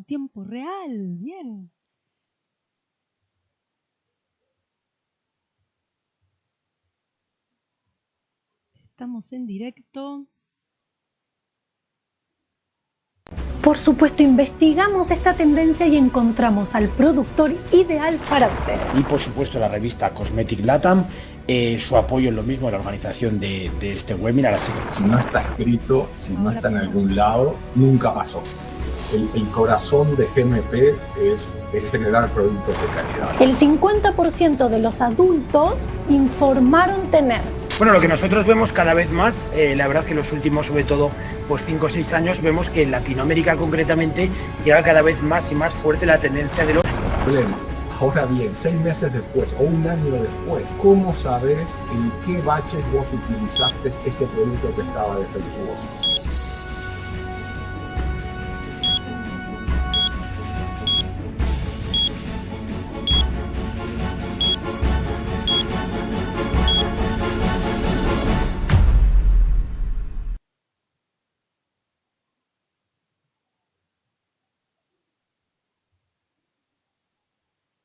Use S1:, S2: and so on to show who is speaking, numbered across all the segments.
S1: tiempo real. Bien. Estamos en directo.
S2: Por supuesto, investigamos esta tendencia y encontramos al productor ideal para usted.
S3: Y por supuesto la revista Cosmetic Latam, su apoyo en lo mismo, la organización de este webinar. Así que
S4: si no está escrito, si no está en algún lado, nunca pasó. El corazón de GMP es generar productos de calidad.
S2: El 50% de los adultos informaron tener.
S3: Bueno, lo que nosotros vemos cada vez más, la verdad que en los últimos, sobre todo, pues 5 o 6 años, vemos que en Latinoamérica concretamente llega cada vez más y más fuerte la tendencia de los...
S4: Problema. Ahora bien, 6 meses después o un año después, ¿cómo sabes en qué baches vos utilizaste ese producto que estaba defectuoso?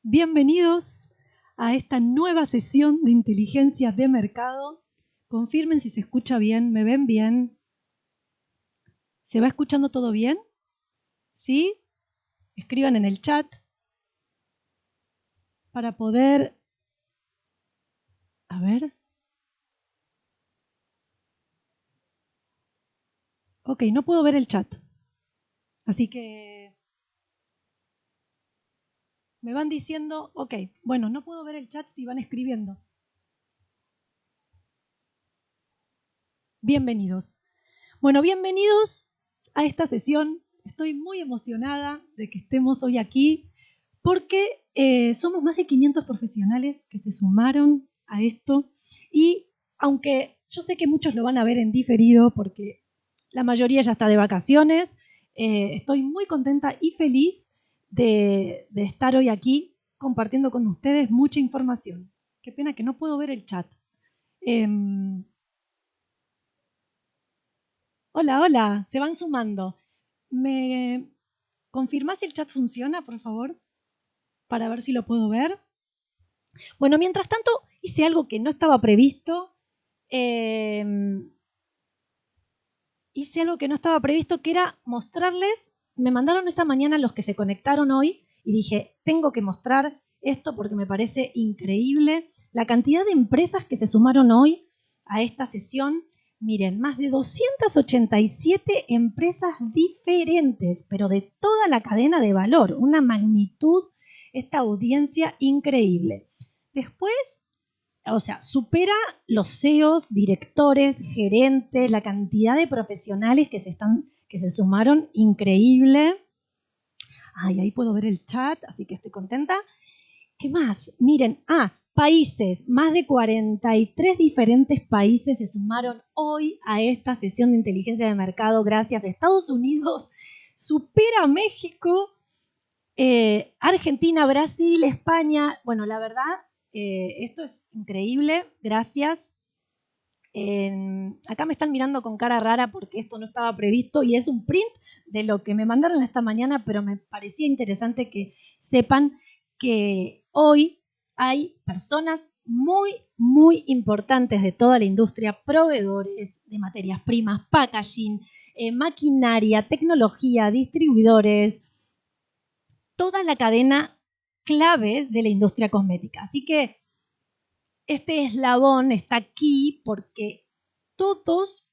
S1: Bienvenidos a esta nueva sesión de inteligencia de mercado. Confirmen si se escucha bien, me ven bien. ¿Se va escuchando todo bien? ¿Sí? Escriban en el chat para poder... A ver. Ok, no puedo ver el chat. Así que... me van diciendo, ok, bueno, no puedo ver el chat si van escribiendo. Bienvenidos. Bueno, bienvenidos a esta sesión. Estoy muy emocionada de que estemos hoy aquí porque somos más de 500 profesionales que se sumaron a esto y aunque yo sé que muchos lo van a ver en diferido porque la mayoría ya está de vacaciones, estoy muy contenta y feliz de estar hoy aquí compartiendo con ustedes mucha información. Qué pena que no puedo ver el chat. Hola, hola, se van sumando. ¿Me confirmás si el chat funciona, por favor? Para ver si lo puedo ver. Bueno, mientras tanto, hice algo que no estaba previsto. Que era mostrarles. Me mandaron esta mañana los que se conectaron hoy y dije, tengo que mostrar esto porque me parece increíble la cantidad de empresas que se sumaron hoy a esta sesión. Miren, más de 287 empresas diferentes, pero de toda la cadena de valor. Una magnitud, esta audiencia increíble. Después, o sea, supera los CEOs, directores, gerentes, la cantidad de profesionales que se sumaron, increíble. Ay, ahí puedo ver el chat, así que estoy contenta. ¿Qué más? Miren, países, más de 43 diferentes países se sumaron hoy a esta sesión de inteligencia de mercado. Gracias. Estados Unidos supera a México, Argentina, Brasil, España. Bueno, la verdad, esto es increíble. Gracias. Acá me están mirando con cara rara porque esto no estaba previsto y es un print de lo que me mandaron esta mañana, pero me parecía interesante que sepan que hoy hay personas muy, muy importantes de toda la industria, proveedores de materias primas, packaging, maquinaria, tecnología, distribuidores, toda la cadena clave de la industria cosmética. Así que este eslabón está aquí porque todos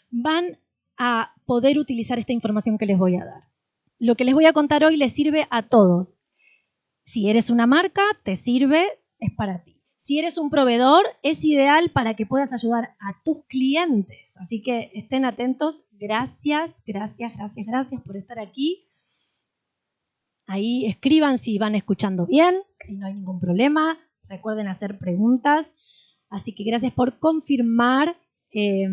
S1: van a poder utilizar esta información que les voy a dar. Lo que les voy a contar hoy les sirve a todos. Si eres una marca, te sirve, es para ti. Si eres un proveedor, es ideal para que puedas ayudar a tus clientes. Así que estén atentos. Gracias, gracias, gracias, gracias por estar aquí. Ahí escriban si van escuchando bien, si no hay ningún problema. Recuerden hacer preguntas. Así que gracias por confirmar y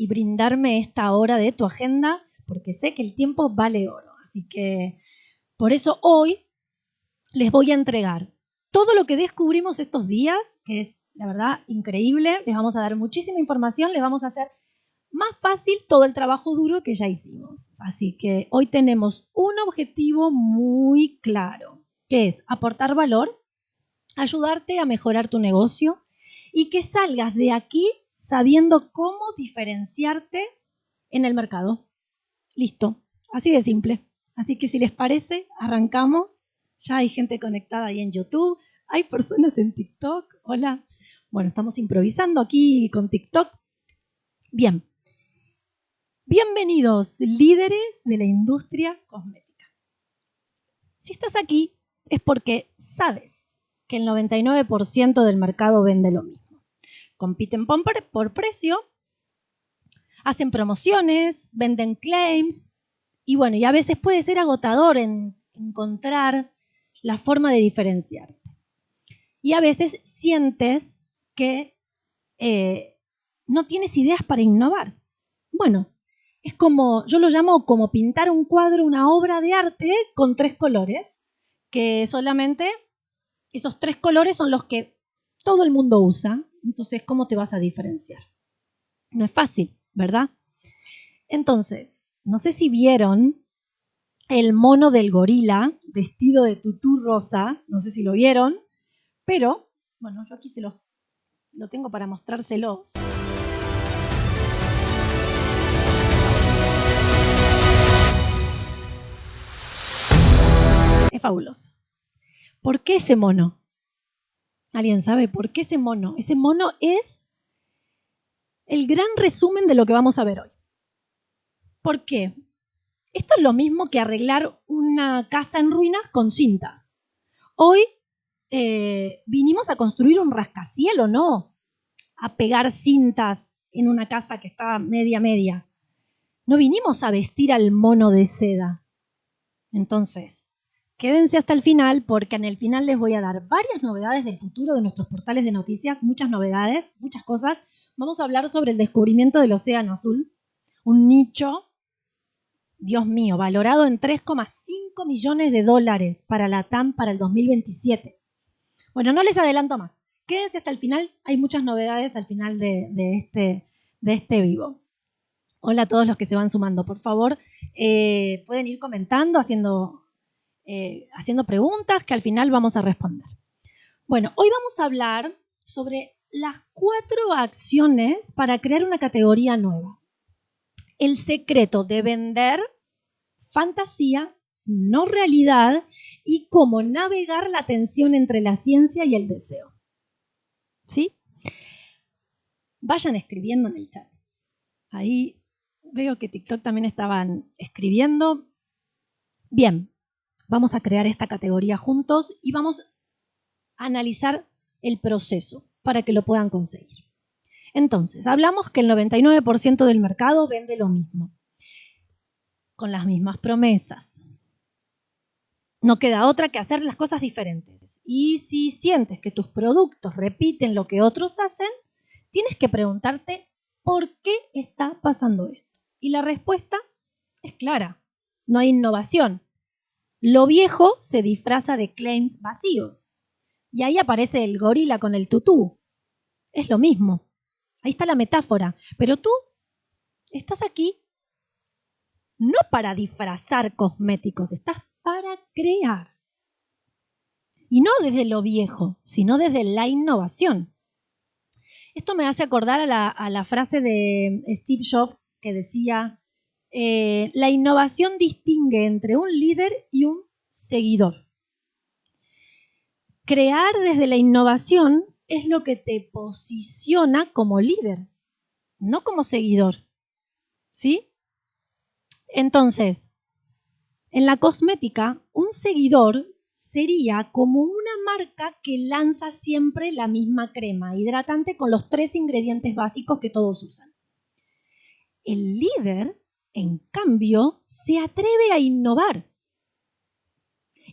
S1: brindarme esta hora de tu agenda, porque sé que el tiempo vale oro. Así que por eso hoy les voy a entregar todo lo que descubrimos estos días, que es la verdad increíble. Les vamos a dar muchísima información, les vamos a hacer más fácil todo el trabajo duro que ya hicimos. Así que hoy tenemos un objetivo muy claro, que es aportar valor, ayudarte a mejorar tu negocio y que salgas de aquí sabiendo cómo diferenciarte en el mercado. Listo, así de simple. Así que si les parece, arrancamos. Ya hay gente conectada ahí en YouTube, hay personas en TikTok. Hola. Bueno, estamos improvisando aquí con TikTok. Bien. Bienvenidos, líderes de la industria cosmética. Si estás aquí es porque sabes que el 99% del mercado vende lo mismo. Compiten por precio, hacen promociones, venden claims y bueno, y a veces puede ser agotador encontrar la forma de diferenciarte. Y a veces sientes que no tienes ideas para innovar. Bueno, es como, yo lo llamo como pintar un cuadro, una obra de arte con 3 colores, que solamente esos 3 colores son los que todo el mundo usa. Entonces, ¿cómo te vas a diferenciar? No es fácil, ¿verdad? Entonces, no sé si vieron el mono del gorila vestido de tutú rosa, no sé si lo vieron, pero, bueno, yo aquí lo tengo para mostrárselos. Es fabuloso. ¿Por qué ese mono? ¿Alguien sabe por qué ese mono? Ese mono es el gran resumen de lo que vamos a ver hoy. ¿Por qué? Esto es lo mismo que arreglar una casa en ruinas con cinta. Hoy vinimos a construir un rascacielos, no a pegar cintas en una casa que está media. No vinimos a vestir al mono de seda. Entonces, quédense hasta el final porque en el final les voy a dar varias novedades del futuro de nuestros portales de noticias, muchas novedades, muchas cosas. Vamos a hablar sobre el descubrimiento del océano azul, un nicho, Dios mío, valorado en $3,5 millones para la TAM para el 2027. Bueno, no les adelanto más. Quédense hasta el final, hay muchas novedades al final de este vivo. Hola a todos los que se van sumando, por favor, pueden ir comentando, haciendo preguntas que al final vamos a responder. Bueno, hoy vamos a hablar sobre las 4 acciones para crear una categoría nueva. El secreto de vender fantasía, no realidad, y cómo navegar la tensión entre la ciencia y el deseo. ¿Sí? Vayan escribiendo en el chat. Ahí veo que TikTok también estaban escribiendo. Bien, vamos a crear esta categoría juntos y vamos a analizar el proceso para que lo puedan conseguir. Entonces, hablamos que el 99% del mercado vende lo mismo, con las mismas promesas. No queda otra que hacer las cosas diferentes. Y si sientes que tus productos repiten lo que otros hacen, tienes que preguntarte por qué está pasando esto. Y la respuesta es clara. No hay innovación. Lo viejo se disfraza de claims vacíos. Y ahí aparece el gorila con el tutú. Es lo mismo. Ahí está la metáfora. Pero tú estás aquí no para disfrazar cosméticos, estás para crear. Y no desde lo viejo, sino desde la innovación. Esto me hace acordar a la frase de Steve Jobs que decía, la innovación distingue entre un líder y un seguidor. Crear desde la innovación es lo que te posiciona como líder, no como seguidor. ¿Sí? Entonces, en la cosmética, un seguidor sería como una marca que lanza siempre la misma crema hidratante con los 3 ingredientes básicos que todos usan. El líder, en cambio, se atreve a innovar.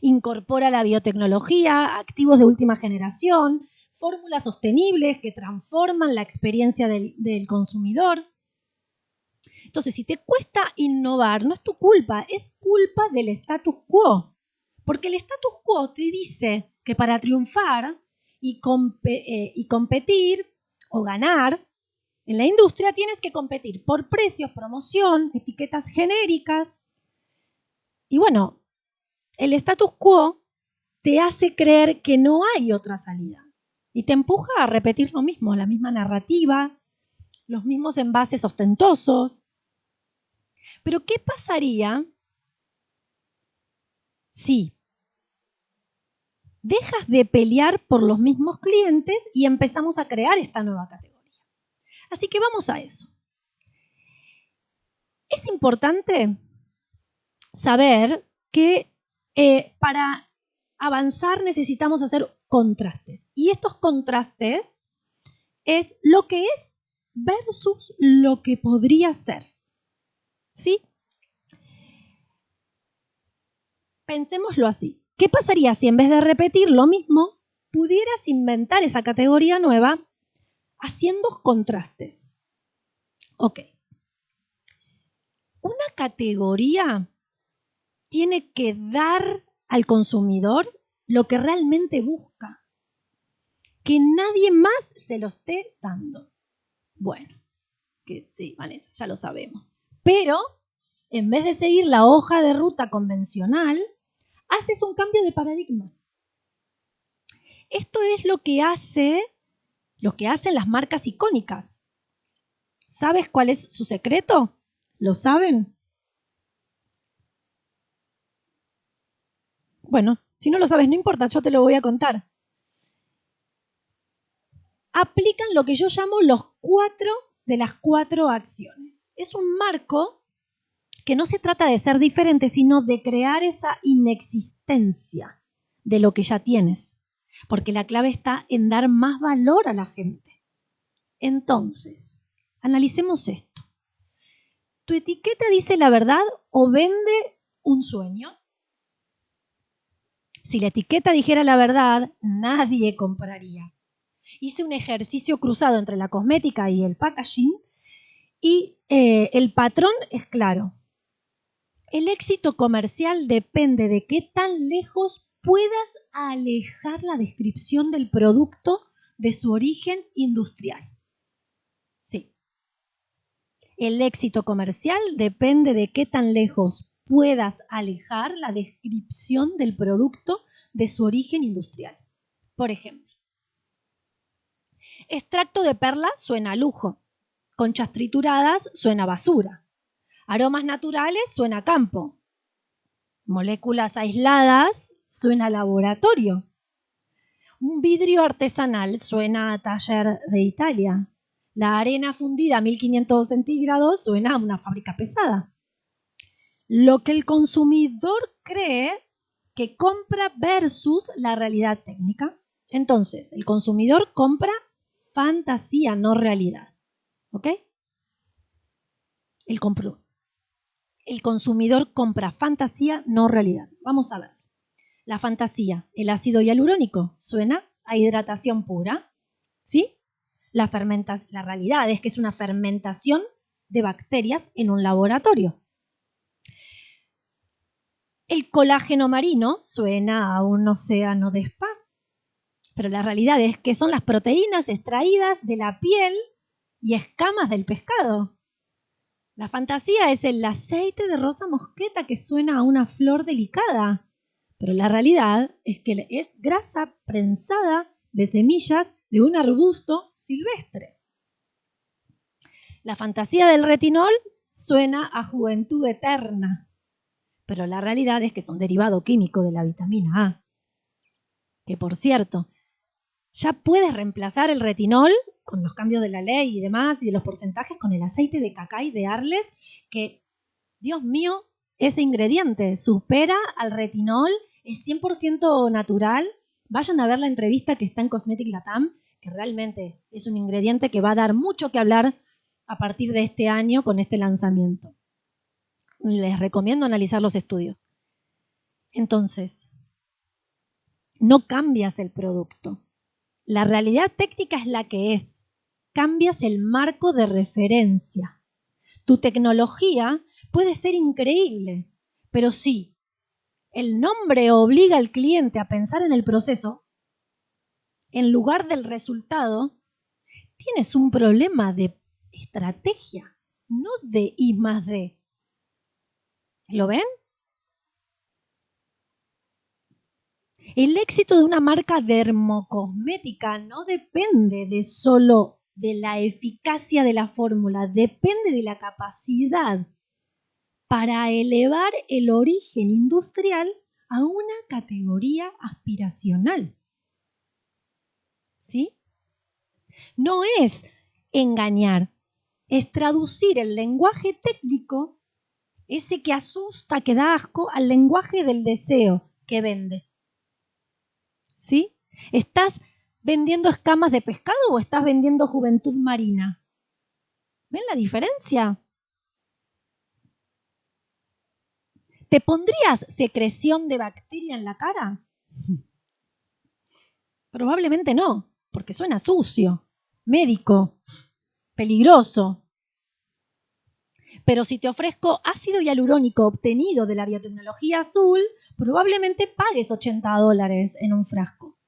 S1: Incorpora la biotecnología, activos de última generación, fórmulas sostenibles que transforman la experiencia del consumidor. Entonces, si te cuesta innovar, no es tu culpa, es culpa del status quo. Porque el status quo te dice que para triunfar y competir o ganar, En la industria tienes que competir por precios, promoción, etiquetas genéricas. Y bueno, el status quo te hace creer que no hay otra salida y te empuja a repetir lo mismo, la misma narrativa, los mismos envases ostentosos. Pero ¿qué pasaría si dejas de pelear por los mismos clientes y empezamos a crear esta nueva categoría? Así que vamos a eso. Es importante saber que para avanzar necesitamos hacer contrastes. Y estos contrastes es lo que es versus lo que podría ser. ¿Sí? Pensémoslo así. ¿Qué pasaría si en vez de repetir lo mismo, pudieras inventar esa categoría nueva haciendo contrastes? Ok. Una categoría tiene que dar al consumidor lo que realmente busca, que nadie más se lo esté dando. Bueno, que sí, Vanessa, ya lo sabemos. Pero, en vez de seguir la hoja de ruta convencional, haces un cambio de paradigma. Esto es lo que hacen las marcas icónicas. ¿Sabes cuál es su secreto? ¿Lo saben? Bueno, si no lo sabes, no importa, yo te lo voy a contar. Aplican lo que yo llamo los 4 de las 4 acciones. Es un marco que no se trata de ser diferente, sino de crear esa inexistencia de lo que ya tienes. Porque la clave está en dar más valor a la gente. Entonces, analicemos esto. ¿Tu etiqueta dice la verdad o vende un sueño? Si la etiqueta dijera la verdad, nadie compraría. Hice un ejercicio cruzado entre la cosmética y el packaging y el patrón es claro. El éxito comercial depende de qué tan lejos puedas alejar la descripción del producto de su origen industrial. Sí. El éxito comercial depende de qué tan lejos puedas alejar la descripción del producto de su origen industrial. Por ejemplo, extracto de perla suena a lujo, conchas trituradas suena a basura, aromas naturales suena a campo, moléculas aisladas suena a laboratorio, un vidrio artesanal suena a taller de Italia, la arena fundida a 1500 centígrados suena a una fábrica pesada. Lo que el consumidor cree que compra versus la realidad técnica. Entonces, el consumidor compra fantasía, no realidad. ¿Ok? El consumidor compra fantasía, no realidad. Vamos a ver. La fantasía, el ácido hialurónico, suena a hidratación pura. ¿Sí? La realidad es que es una fermentación de bacterias en un laboratorio. El colágeno marino suena a un océano de spa, pero la realidad es que son las proteínas extraídas de la piel y escamas del pescado. La fantasía es el aceite de rosa mosqueta que suena a una flor delicada, pero la realidad es que es grasa prensada de semillas de un arbusto silvestre. La fantasía del retinol suena a juventud eterna, pero la realidad es que es un derivado químico de la vitamina A. Que por cierto, ya puedes reemplazar el retinol con los cambios de la ley y demás y de los porcentajes con el aceite de cacay de Arles, que, Dios mío, ese ingrediente supera al retinol, es 100% natural. Vayan a ver la entrevista que está en Cosmetic Latam, que realmente es un ingrediente que va a dar mucho que hablar a partir de este año con este lanzamiento. Les recomiendo analizar los estudios. Entonces, no cambias el producto. La realidad técnica es la que es. Cambias el marco de referencia. Tu tecnología puede ser increíble, pero si el nombre obliga al cliente a pensar en el proceso, en lugar del resultado, tienes un problema de estrategia, no de I+D. ¿Lo ven? El éxito de una marca dermocosmética no depende de solo de la eficacia de la fórmula, depende de la capacidad para elevar el origen industrial a una categoría aspiracional. ¿Sí? No es engañar, es traducir el lenguaje técnico, ese que asusta, que da asco, al lenguaje del deseo que vende. ¿Sí? ¿Estás vendiendo escamas de pescado o estás vendiendo juventud marina? ¿Ven la diferencia? ¿Te pondrías secreción de bacteria en la cara? Probablemente no, porque suena sucio, médico, peligroso. Pero si te ofrezco ácido hialurónico obtenido de la biotecnología azul, probablemente pagues $80 en un frasco.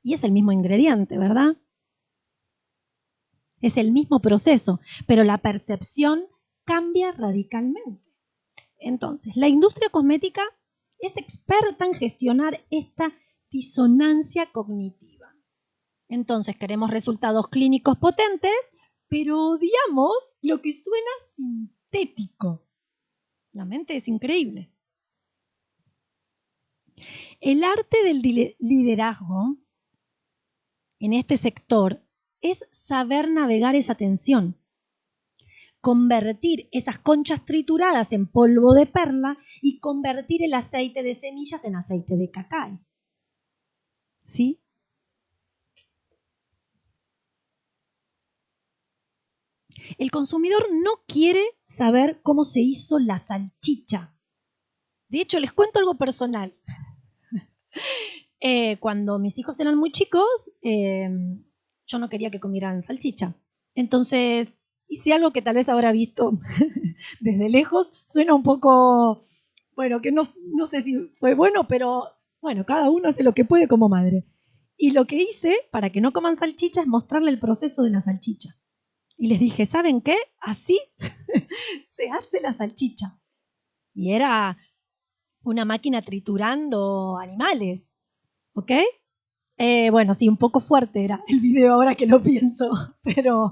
S1: Y es el mismo ingrediente, ¿verdad? Es el mismo proceso, pero la percepción cambia radicalmente. Entonces, la industria cosmética es experta en gestionar esta disonancia cognitiva. Entonces, queremos resultados clínicos potentes, pero odiamos lo que suena sintético. La mente es increíble. El arte del liderazgo en este sector es saber navegar esa tensión, convertir esas conchas trituradas en polvo de perla y convertir el aceite de semillas en aceite de cacao. ¿Sí? El consumidor no quiere saber cómo se hizo la salchicha. De hecho, les cuento algo personal. Cuando mis hijos eran muy chicos, yo no quería que comieran salchicha. Entonces, hice algo que tal vez habrá visto desde lejos. Suena un poco, bueno, que no sé si fue bueno, pero bueno, cada uno hace lo que puede como madre. Y lo que hice para que no coman salchicha es mostrarle el proceso de la salchicha. Y les dije, ¿saben qué? Así se hace la salchicha. Y era una máquina triturando animales. ¿Ok? Bueno, sí, un poco fuerte era el video ahora que lo pienso, pero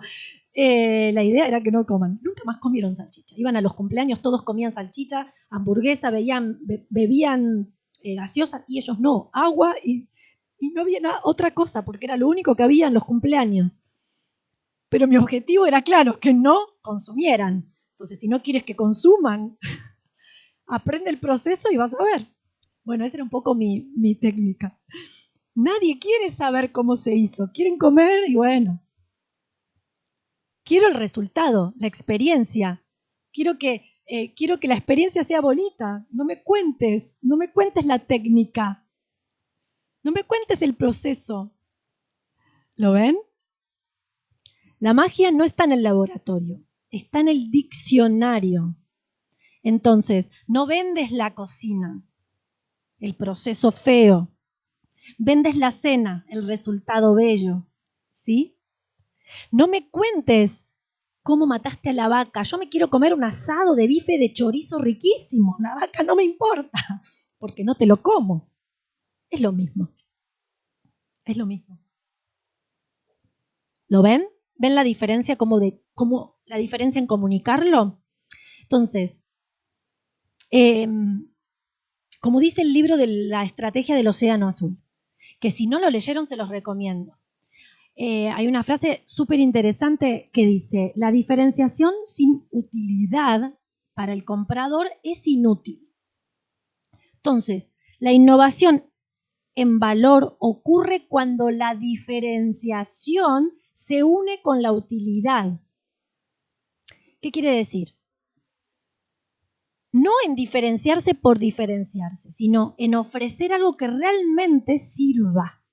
S1: la idea era que no coman. Nunca más comieron salchicha. Iban a los cumpleaños, todos comían salchicha, hamburguesa, bebían gaseosa y ellos no, agua y no había otra cosa porque era lo único que había en los cumpleaños. Pero mi objetivo era claro, que no consumieran. Entonces, si no quieres que consuman, aprende el proceso y vas a ver. Bueno, esa era un poco mi técnica. Nadie quiere saber cómo se hizo. Quieren comer y bueno. Quiero el resultado, la experiencia. Quiero que la experiencia sea bonita. No me cuentes la técnica. No me cuentes el proceso. ¿Lo ven? La magia no está en el laboratorio, está en el diccionario. Entonces, no vendes la cocina, el proceso feo. Vendes la cena, el resultado bello. ¿Sí? No me cuentes cómo mataste a la vaca. Yo me quiero comer un asado de bife de chorizo riquísimo. La vaca no me importa, porque no te lo como. Es lo mismo. Es lo mismo. ¿Lo ven? ¿Ven la diferencia la diferencia en comunicarlo? Entonces, como dice el libro de la estrategia del océano azul, que si no lo leyeron se los recomiendo. Hay una frase súper interesante que dice, la diferenciación sin utilidad para el comprador es inútil. Entonces, la innovación en valor ocurre cuando la diferenciación se une con la utilidad. ¿Qué quiere decir? No en diferenciarse por diferenciarse, sino en ofrecer algo que realmente sirva.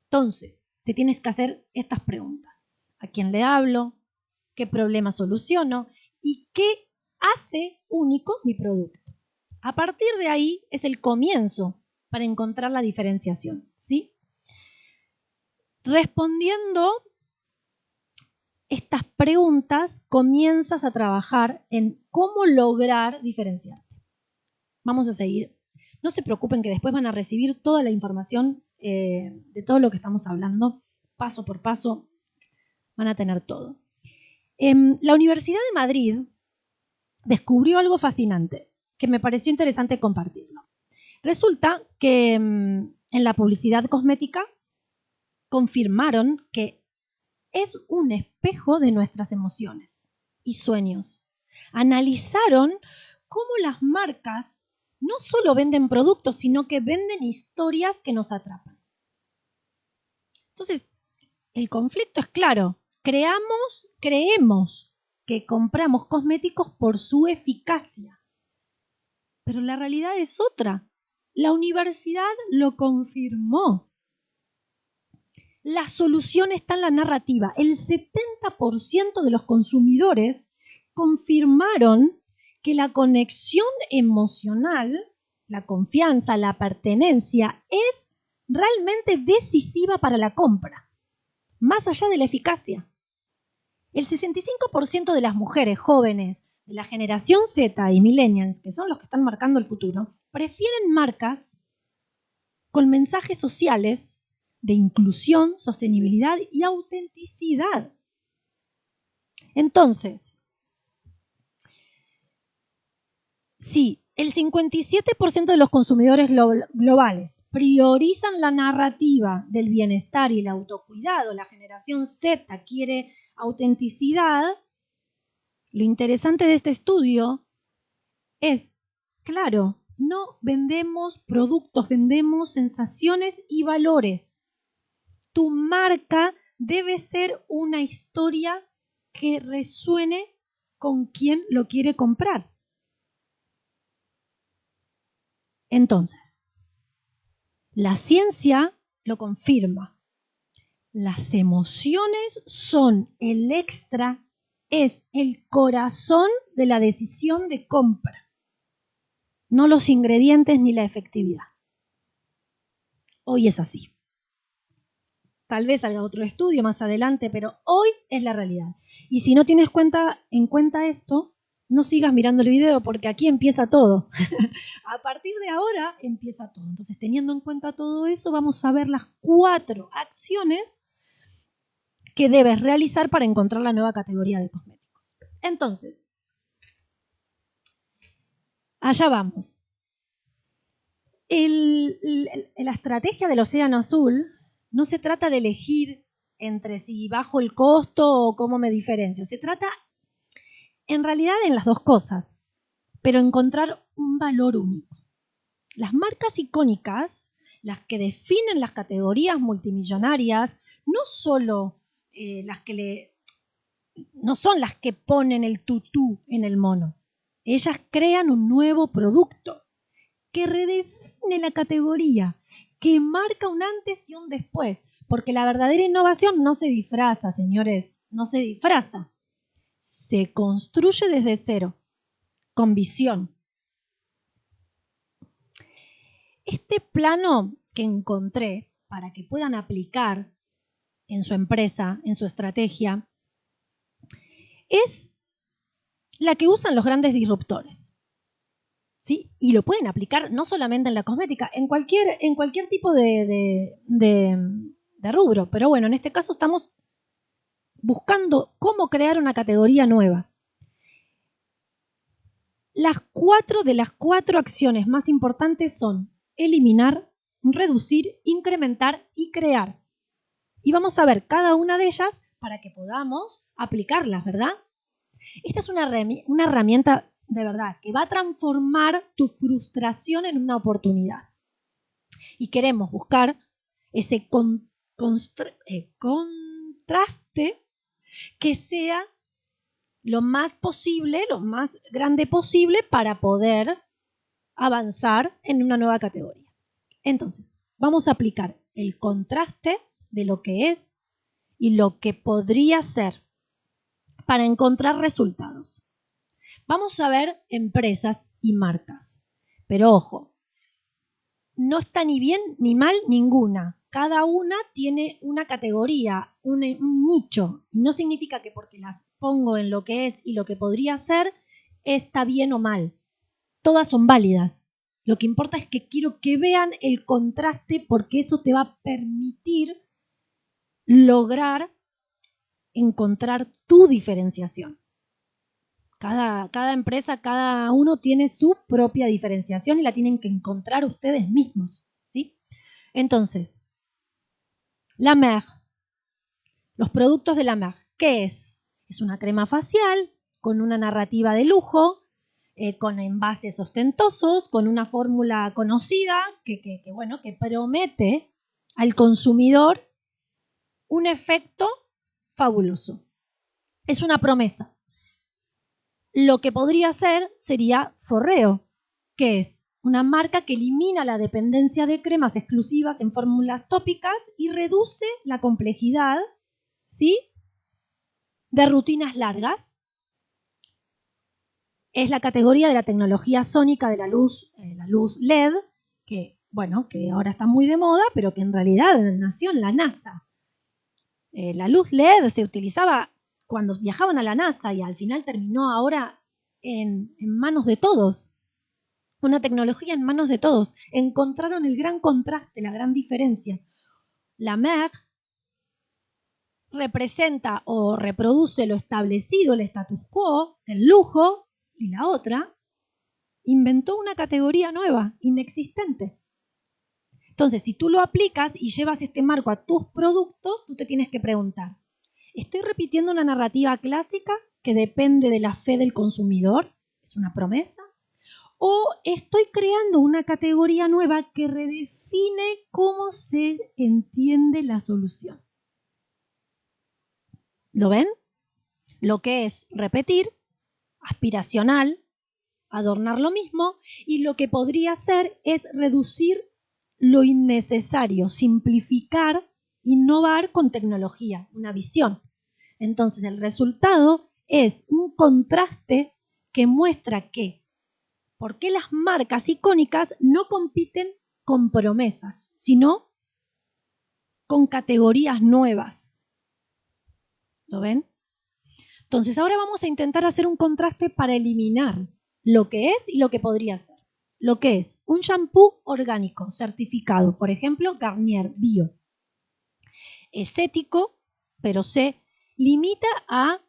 S1: Entonces, te tienes que hacer estas preguntas. ¿A quién le hablo? ¿Qué problema soluciono? ¿Y qué hace único mi producto? A partir de ahí es el comienzo para encontrar la diferenciación, ¿sí? Respondiendo estas preguntas comienzas a trabajar en cómo lograr diferenciarte. Vamos a seguir. No se preocupen que después van a recibir toda la información de todo lo que estamos hablando, paso por paso, van a tener todo. La Universidad de Madrid descubrió algo fascinante que me pareció interesante compartirlo. Resulta que en la publicidad cosmética confirmaron que es un espejo de nuestras emociones y sueños. Analizaron cómo las marcas no solo venden productos, sino que venden historias que nos atrapan. Entonces, el conflicto es claro. Creemos que compramos cosméticos por su eficacia, pero la realidad es otra. La universidad lo confirmó. La solución está en la narrativa. El 70% de los consumidores confirmaron que la conexión emocional, la confianza, la pertenencia es realmente decisiva para la compra, más allá de la eficacia. El 65% de las mujeres jóvenes de la generación Z y millennials, que son los que están marcando el futuro, prefieren marcas con mensajes sociales de inclusión, sostenibilidad y autenticidad. Entonces, si el 57% de los consumidores globales priorizan la narrativa del bienestar y el autocuidado, la generación Z quiere autenticidad, lo interesante de este estudio es, claro, no vendemos productos, vendemos sensaciones y valores. Tu marca debe ser una historia que resuene con quien lo quiere comprar. Entonces, la ciencia lo confirma. Las emociones son el extra, es el corazón de la decisión de compra, no los ingredientes ni la efectividad. Hoy es así. Tal vez salga otro estudio más adelante, pero hoy es la realidad. Y si no tienes en cuenta esto, no sigas mirando el video porque aquí empieza todo. A partir de ahora empieza todo. Entonces, teniendo en cuenta todo eso, vamos a ver las 4 acciones que debes realizar para encontrar la nueva categoría de cosméticos. Entonces, allá vamos. La estrategia del océano azul no se trata de elegir entre si bajo el costo o cómo me diferencio. Se trata, en realidad, en las dos cosas, pero encontrar un valor único. Las marcas icónicas, las que definen las categorías multimillonarias, no solo no son las que ponen el tutú en el mono. Ellas crean un nuevo producto que redefine la categoría, que marca un antes y un después, porque la verdadera innovación no se disfraza, señores, no se disfraza. Se construye desde cero, con visión. Este plano que encontré para que puedan aplicar en su empresa, en su estrategia, es la que usan los grandes disruptores. ¿Sí? Y lo pueden aplicar no solamente en la cosmética, en cualquier tipo de rubro. Pero bueno, en este caso estamos buscando cómo crear una categoría nueva. Las 4 acciones más importantes son eliminar, reducir, incrementar y crear. Y vamos a ver cada una de ellas para que podamos aplicarlas, ¿verdad? Esta es una herramienta de verdad que va a transformar tu frustración en una oportunidad. Y queremos buscar ese contraste que sea lo más posible, lo más grande posible para poder avanzar en una nueva categoría. Entonces, vamos a aplicar el contraste de lo que es y lo que podría ser para encontrar resultados. Vamos a ver empresas y marcas, pero ojo, no está ni bien ni mal ninguna. cada una tiene una categoría, un nicho. No significa que porque las pongo en lo que es y lo que podría ser, está bien o mal. Todas son válidas. Lo que importa es que quiero que vean el contraste porque eso te va a permitir lograr encontrar tu diferenciación. Cada empresa, cada uno tiene su propia diferenciación y la tienen que encontrar ustedes mismos, ¿sí? Entonces, La Mer, los productos de La Mer, ¿qué es? Es una crema facial con una narrativa de lujo, con envases ostentosos, con una fórmula conocida que promete al consumidor un efecto fabuloso. Es una promesa. Lo que podría ser sería Foreo, que es una marca que elimina la dependencia de cremas exclusivas en fórmulas tópicas y reduce la complejidad, ¿sí?, de rutinas largas. Es la categoría de la tecnología sónica de la luz LED, que ahora está muy de moda, pero que en realidad nació en la NASA. La luz LED se utilizaba cuando viajaban a la NASA y al final terminó ahora en manos de todos. Una tecnología en manos de todos. Encontraron el gran contraste, la gran diferencia. La Mer representa o reproduce lo establecido, el status quo, el lujo, y la otra inventó una categoría nueva, inexistente. Entonces, si tú lo aplicas y llevas este marco a tus productos, tú te tienes que preguntar, ¿estoy repitiendo una narrativa clásica que depende de la fe del consumidor? ¿Es una promesa? ¿O estoy creando una categoría nueva que redefine cómo se entiende la solución? ¿Lo ven? Lo que es repetir, aspiracional, adornar lo mismo, y lo que podría ser es reducir lo innecesario, simplificar, innovar con tecnología, una visión. Entonces el resultado es un contraste que muestra por qué las marcas icónicas no compiten con promesas, sino con categorías nuevas. ¿Lo ven? Entonces ahora vamos a intentar hacer un contraste para eliminar lo que es y lo que podría ser. Lo que es un shampoo orgánico certificado, por ejemplo, Garnier Bio. Es ético, pero se limita a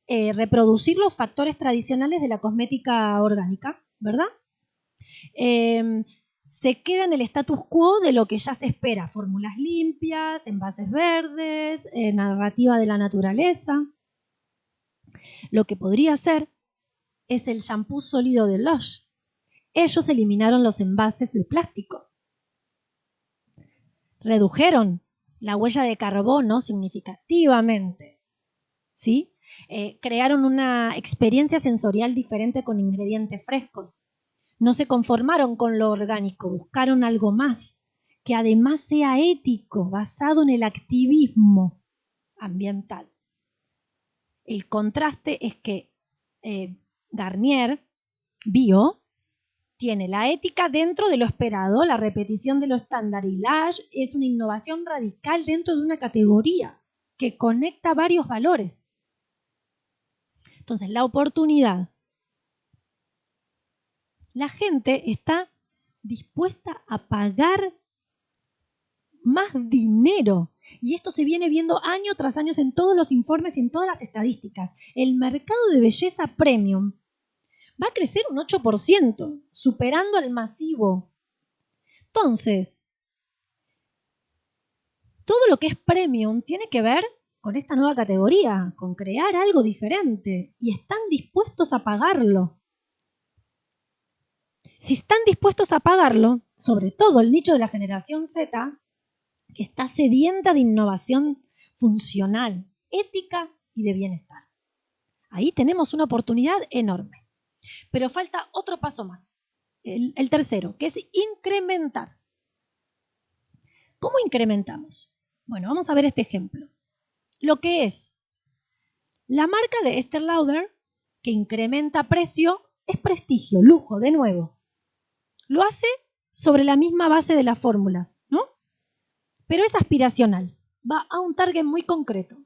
S1: reproducir los factores tradicionales de la cosmética orgánica, ¿verdad? Se queda en el status quo de lo que ya se espera, fórmulas limpias, envases verdes, narrativa de la naturaleza. Lo que podría ser es el shampoo sólido de Lush. Ellos eliminaron los envases de plástico. Redujeron la huella de carbono significativamente, ¿sí? Crearon una experiencia sensorial diferente con ingredientes frescos. No se conformaron con lo orgánico, buscaron algo más, que además sea ético, basado en el activismo ambiental. El contraste es que Garnier Bio tiene la ética dentro de lo esperado, la repetición de lo estándar, y Lush es una innovación radical dentro de una categoría que conecta varios valores. Entonces, la oportunidad. La gente está dispuesta a pagar más dinero. Y esto se viene viendo año tras año en todos los informes y en todas las estadísticas. El mercado de belleza premium va a crecer un 8%, superando al masivo. Entonces, todo lo que es premium tiene que ver con esta nueva categoría, con crear algo diferente, y están dispuestos a pagarlo. Si están dispuestos a pagarlo, sobre todo el nicho de la generación Z, que está sedienta de innovación funcional, ética y de bienestar. Ahí tenemos una oportunidad enorme. Pero falta otro paso más, el tercero, que es incrementar. ¿Cómo incrementamos? Bueno, vamos a ver este ejemplo. Lo que es la marca de Estée Lauder, que incrementa precio, es prestigio, lujo, de nuevo. Lo hace sobre la misma base de las fórmulas, ¿no? pero es aspiracional, va a un target muy concreto.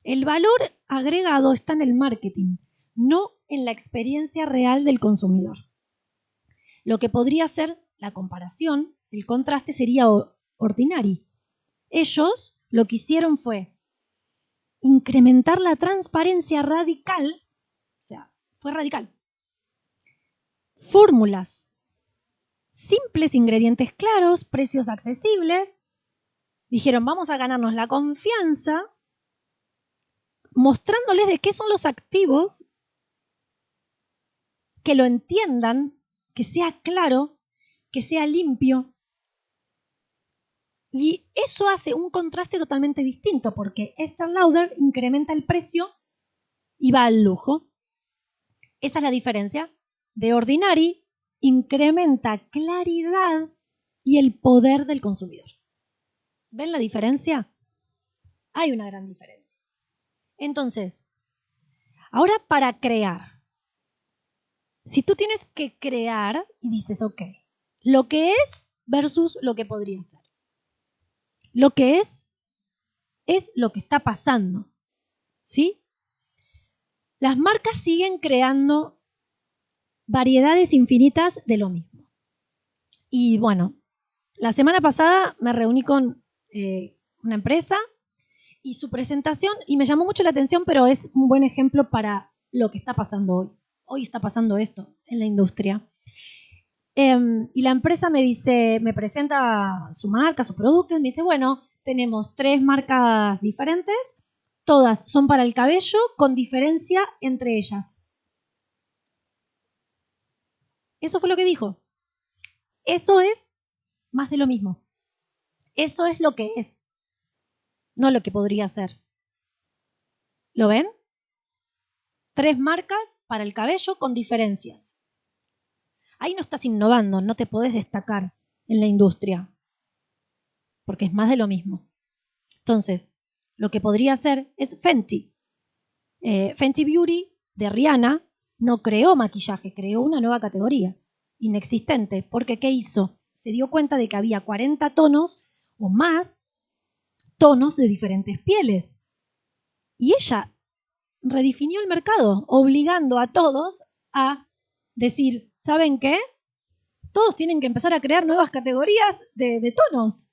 S1: El valor agregado está en el marketing, no en la experiencia real del consumidor. Lo que podría ser la comparación, el contraste sería Ordinary. Ellos lo que hicieron fue incrementar la transparencia radical, o sea, fue radical. Fórmulas, simples ingredientes claros, precios accesibles. Dijeron, vamos a ganarnos la confianza mostrándoles de qué son los activos, que lo entiendan, que sea claro, que sea limpio. Y eso hace un contraste totalmente distinto, porque Estée Lauder incrementa el precio y va al lujo. Esa es la diferencia. De Ordinary incrementa claridad y el poder del consumidor. ¿Ven la diferencia? Hay una gran diferencia. Entonces, ahora para crear. Si tú tienes que crear y dices, ok, lo que es versus lo que podría ser. Lo que es lo que está pasando, ¿sí? Las marcas siguen creando variedades infinitas de lo mismo. Y bueno, la semana pasada me reuní con una empresa y su presentación, y me llamó mucho la atención, pero es un buen ejemplo para lo que está pasando hoy. Hoy está pasando esto en la industria. Y la empresa me dice, me presenta su marca, su producto, y me dice, bueno, tenemos 3 marcas diferentes, todas son para el cabello, con diferencia entre ellas. Eso fue lo que dijo. Eso es más de lo mismo. Eso es lo que es, no lo que podría ser. ¿Lo ven? 3 marcas para el cabello con diferencias. Ahí no estás innovando, no te podés destacar en la industria, porque es más de lo mismo. Entonces, lo que podría ser es Fenty. Fenty Beauty de Rihanna no creó maquillaje, creó una nueva categoría, inexistente, porque ¿qué hizo? Se dio cuenta de que había 40 tonos o más tonos de diferentes pieles. Y ella redefinió el mercado, obligando a todos a decir, ¿saben qué? Todos tienen que empezar a crear nuevas categorías de tonos.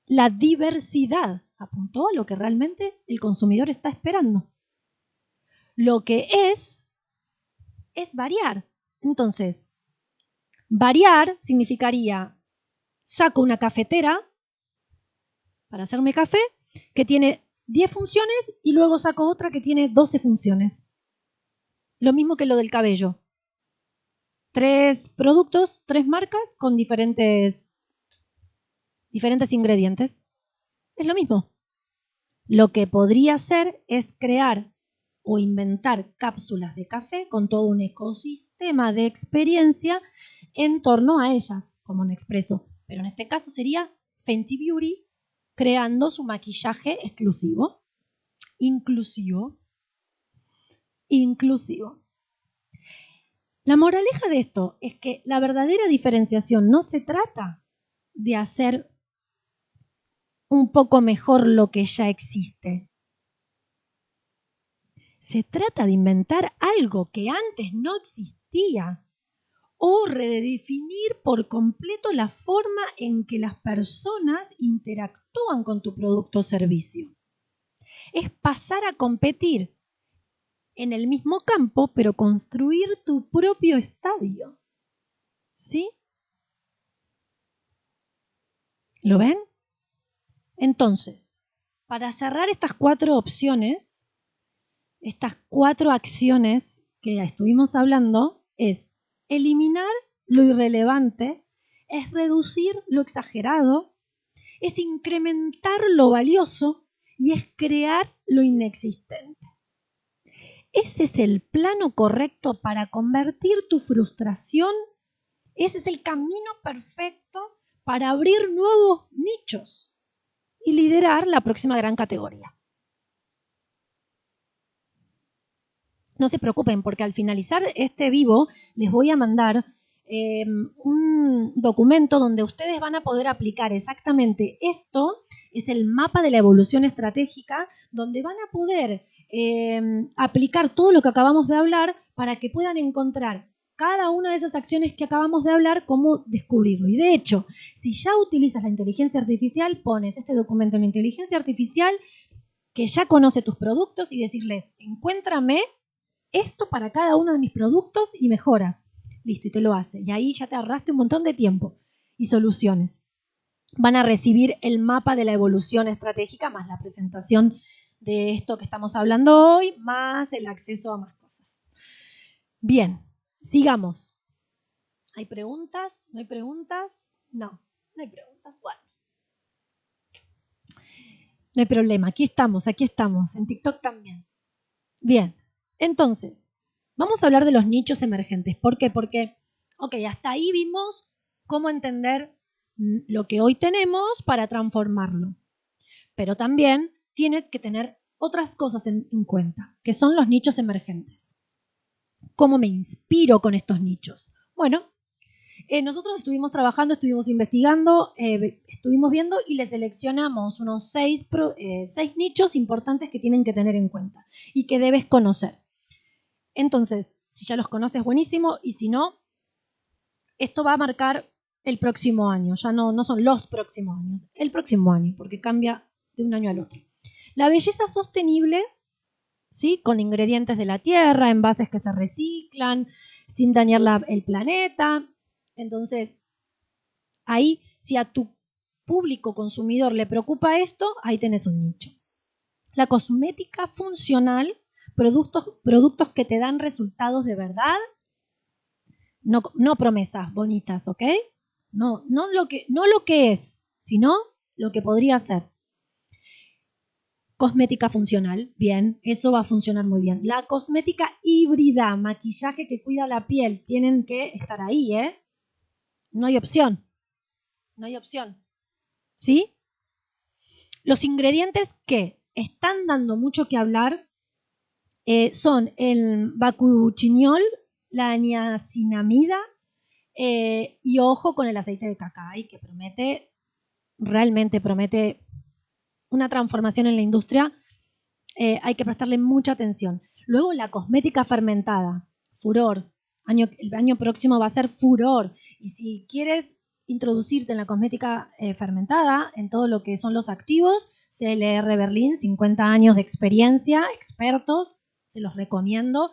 S1: La diversidad apuntó a lo que realmente el consumidor está esperando. Lo que es variar. Entonces, variar significaría, saco una cafetera para hacerme café que tiene 10 funciones y luego saco otra que tiene 12 funciones. Lo mismo que lo del cabello. 3 productos, 3 marcas con diferentes ingredientes. Es lo mismo. Lo que podría ser es crear o inventar cápsulas de café con todo un ecosistema de experiencia en torno a ellas, como Nespresso. Pero en este caso sería Fenty Beauty creando su maquillaje exclusivo, inclusivo. La moraleja de esto es que la verdadera diferenciación no se trata de hacer un poco mejor lo que ya existe. Se trata de inventar algo que antes no existía o redefinir por completo la forma en que las personas interactúan con tu producto o servicio. Es pasar a competir en el mismo campo, pero construir tu propio estadio. ¿Sí? ¿Lo ven? Entonces, para cerrar estas 4 opciones, estas 4 acciones que estuvimos hablando, es eliminar lo irrelevante, es reducir lo exagerado, es incrementar lo valioso y es crear lo inexistente. Ese es el plano correcto para convertir tu frustración. Ese es el camino perfecto para abrir nuevos nichos y liderar la próxima gran categoría. No se preocupen, porque al finalizar este vivo les voy a mandar un documento donde ustedes van a poder aplicar exactamente esto. Es el mapa de la evolución estratégica, donde van a poder aplicar todo lo que acabamos de hablar para que puedan encontrar cada una de esas acciones que acabamos de hablar, cómo descubrirlo. Y de hecho, si ya utilizas la inteligencia artificial, pones este documento en la inteligencia artificial que ya conoce tus productos y decirles, encuéntrame esto para cada uno de mis productos y mejoras. Listo, y te lo hace. Y ahí ya te ahorraste un montón de tiempo y soluciones. Van a recibir el mapa de la evolución estratégica, más la presentación de esto que estamos hablando hoy, más el acceso a más cosas. Bien, sigamos. ¿Hay preguntas? ¿No hay preguntas? No, no hay preguntas. Bueno. No hay problema, aquí estamos, en TikTok también. Bien, entonces, vamos a hablar de los nichos emergentes. ¿Por qué? Porque, hasta ahí vimos cómo entender lo que hoy tenemos para transformarlo. Pero también tienes que tener otras cosas en cuenta, que son los nichos emergentes. ¿Cómo me inspiro con estos nichos? Bueno, nosotros estuvimos trabajando, estuvimos investigando, estuvimos viendo y les seleccionamos unos 6 nichos importantes que tienen que tener en cuenta y que debes conocer. Entonces, si ya los conoces, buenísimo, y si no, esto va a marcar el próximo año, ya no son los próximos años, el próximo año, porque cambia de un año al otro. La belleza sostenible, ¿sí? Con ingredientes de la tierra, envases que se reciclan, sin dañar el planeta. Entonces, ahí, si a tu público consumidor le preocupa esto, ahí tenés un nicho. La cosmética funcional, productos que te dan resultados de verdad, no promesas bonitas, ¿ok? No lo que es, sino lo que podría ser. Cosmética funcional, bien, eso va a funcionar muy bien. La cosmética híbrida, maquillaje que cuida la piel, tienen que estar ahí, ¿eh? No hay opción. No hay opción. ¿Sí? Los ingredientes que están dando mucho que hablar son el bakuchiñol, la niacinamida y ojo con el aceite de cacao, que realmente promete una transformación en la industria. Hay que prestarle mucha atención. Luego la cosmética fermentada, furor. El año próximo va a ser furor. Y si quieres introducirte en la cosmética fermentada, en todo lo que son los activos, CLR Berlín, 50 años de experiencia, expertos, se los recomiendo.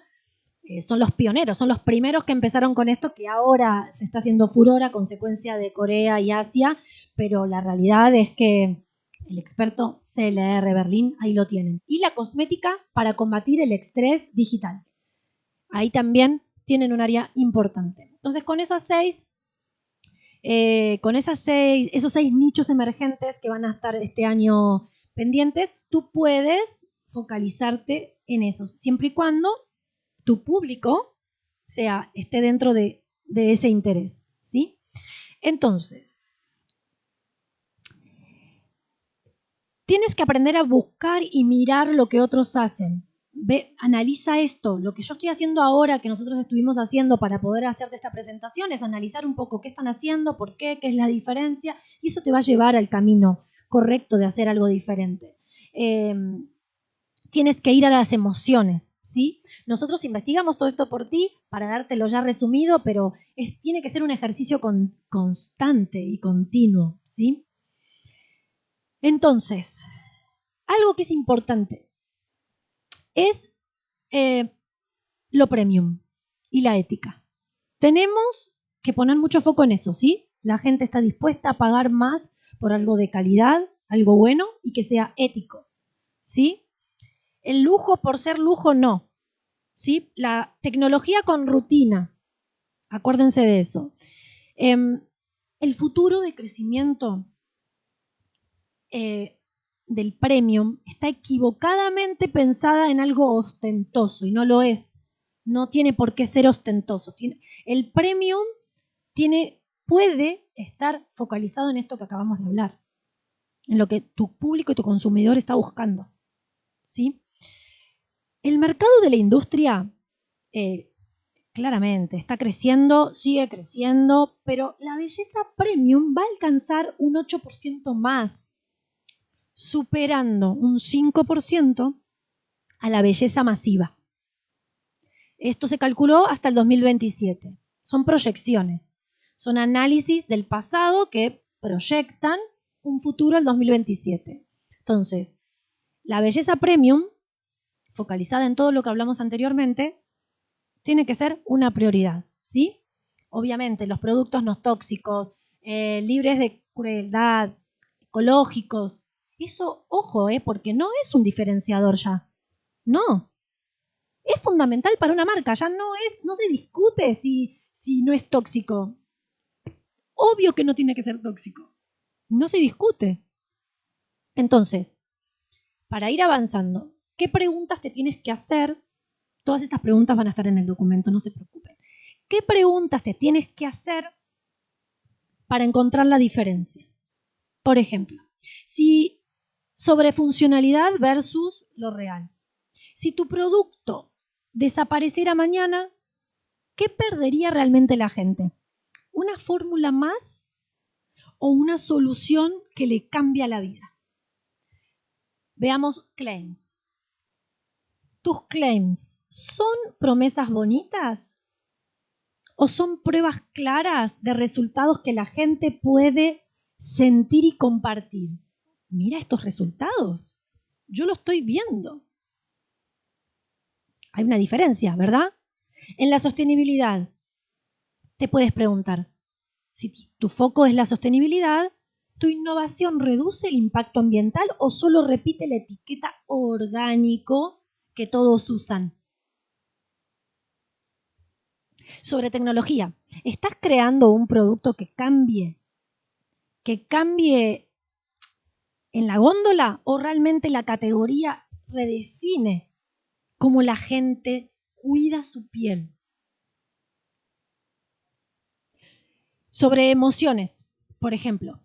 S1: Son los pioneros, son los primeros que empezaron con esto, que ahora se está haciendo furor a consecuencia de Corea y Asia, pero la realidad es que el experto CLR Berlín, ahí lo tienen. Y la cosmética para combatir el estrés digital. Ahí también tienen un área importante. Entonces, con esos 6 nichos emergentes que van a estar este año pendientes, tú puedes focalizarte en esos, siempre y cuando tu público esté dentro de ese interés, ¿sí? Entonces, tienes que aprender a buscar y mirar lo que otros hacen. Analiza esto. Lo que yo estoy haciendo ahora, que nosotros estuvimos haciendo para poder hacerte esta presentación, es analizar un poco qué están haciendo, por qué es la diferencia, y eso te va a llevar al camino correcto de hacer algo diferente. Tienes que ir a las emociones, ¿sí? Nosotros investigamos todo esto por ti para dártelo ya resumido, pero tiene que ser un ejercicio constante y continuo, ¿sí? Entonces, algo que es importante es lo premium y la ética. Tenemos que poner mucho foco en eso, ¿sí? La gente está dispuesta a pagar más por algo de calidad, algo bueno y que sea ético, ¿sí? El lujo por ser lujo, no, ¿sí? La tecnología con rutina, acuérdense de eso. El futuro de crecimiento del premium está equivocadamente pensada en algo ostentoso y no lo es. No tiene por qué ser ostentoso. El premium puede estar focalizado en esto que acabamos de hablar, en lo que tu público y tu consumidor está buscando, ¿sí? El mercado de la industria claramente, está creciendo, sigue creciendo, pero la belleza premium va a alcanzar un 8% más, superando un 5% a la belleza masiva. Esto se calculó hasta el 2027. Son proyecciones, son análisis del pasado que proyectan un futuro al 2027. Entonces, la belleza premium, focalizada en todo lo que hablamos anteriormente, tiene que ser una prioridad, ¿sí? Obviamente, los productos no tóxicos, libres de crueldad, ecológicos, eso, ojo, porque no es un diferenciador ya. No. Es fundamental para una marca, ya no se discute si no es tóxico. Obvio que no tiene que ser tóxico. No se discute. Entonces, para ir avanzando, ¿qué preguntas te tienes que hacer? Todas estas preguntas van a estar en el documento, no se preocupen. ¿Qué preguntas te tienes que hacer para encontrar la diferencia? Por ejemplo, si sobre funcionalidad versus lo real. Si tu producto desapareciera mañana, ¿qué perdería realmente la gente? ¿Una fórmula más o una solución que le cambia la vida? Veamos claims. ¿Tus claims son promesas bonitas o son pruebas claras de resultados que la gente puede sentir y compartir? Mira estos resultados, yo lo estoy viendo. Hay una diferencia, ¿verdad? En la sostenibilidad, te puedes preguntar, si tu foco es la sostenibilidad, ¿tu innovación reduce el impacto ambiental o solo repite la etiqueta orgánico que todos usan? Sobre tecnología, ¿estás creando un producto que cambie en la góndola o realmente la categoría redefine cómo la gente cuida su piel? Sobre emociones, por ejemplo,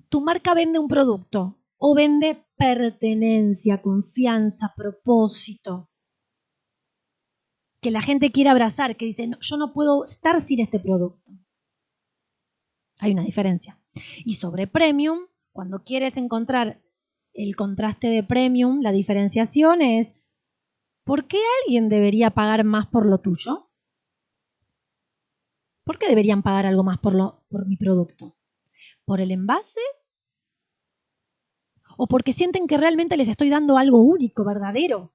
S1: ¿tu marca vende un producto o vende pertenencia, confianza, propósito? Que la gente quiere abrazar, que dice, no, yo no puedo estar sin este producto. Hay una diferencia. Y sobre premium, cuando quieres encontrar el contraste de premium, la diferenciación es, ¿por qué alguien debería pagar más por lo tuyo? ¿Por qué deberían pagar algo más por mi producto? ¿Por el envase? ¿O porque sienten que realmente les estoy dando algo único, verdadero?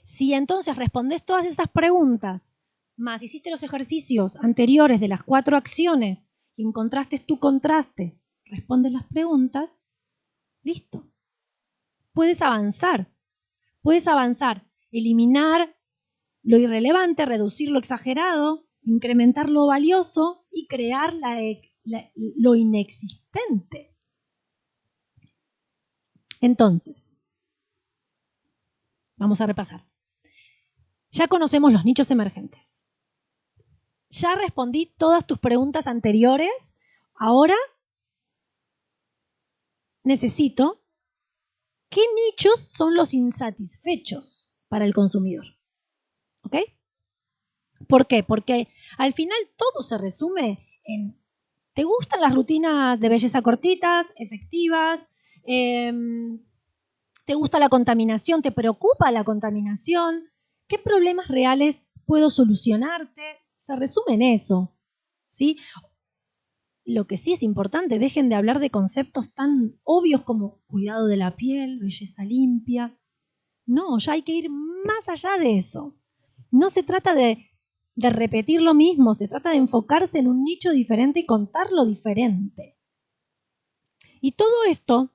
S1: Si entonces respondes todas esas preguntas, más hiciste los ejercicios anteriores de las 4 acciones y encontraste tu contraste, respondes las preguntas, listo. Puedes avanzar, eliminar lo irrelevante, reducir lo exagerado, incrementar lo valioso y crear lo inexistente. Entonces, vamos a repasar. Ya conocemos los nichos emergentes. Ya respondí todas tus preguntas anteriores. Ahora necesito qué nichos son los insatisfechos para el consumidor. ¿Ok? ¿Por qué? Porque al final todo se resume en ¿te gustan las rutinas de belleza cortitas, efectivas? ¿Te gusta la contaminación? ¿Te preocupa la contaminación? ¿Qué problemas reales puedo solucionarte? Se resume en eso, ¿sí? Lo que sí es importante, dejen de hablar de conceptos tan obvios como cuidado de la piel, belleza limpia. No, ya hay que ir más allá de eso. No se trata de repetir lo mismo, se trata de enfocarse en un nicho diferente y contarlo diferente. Y todo esto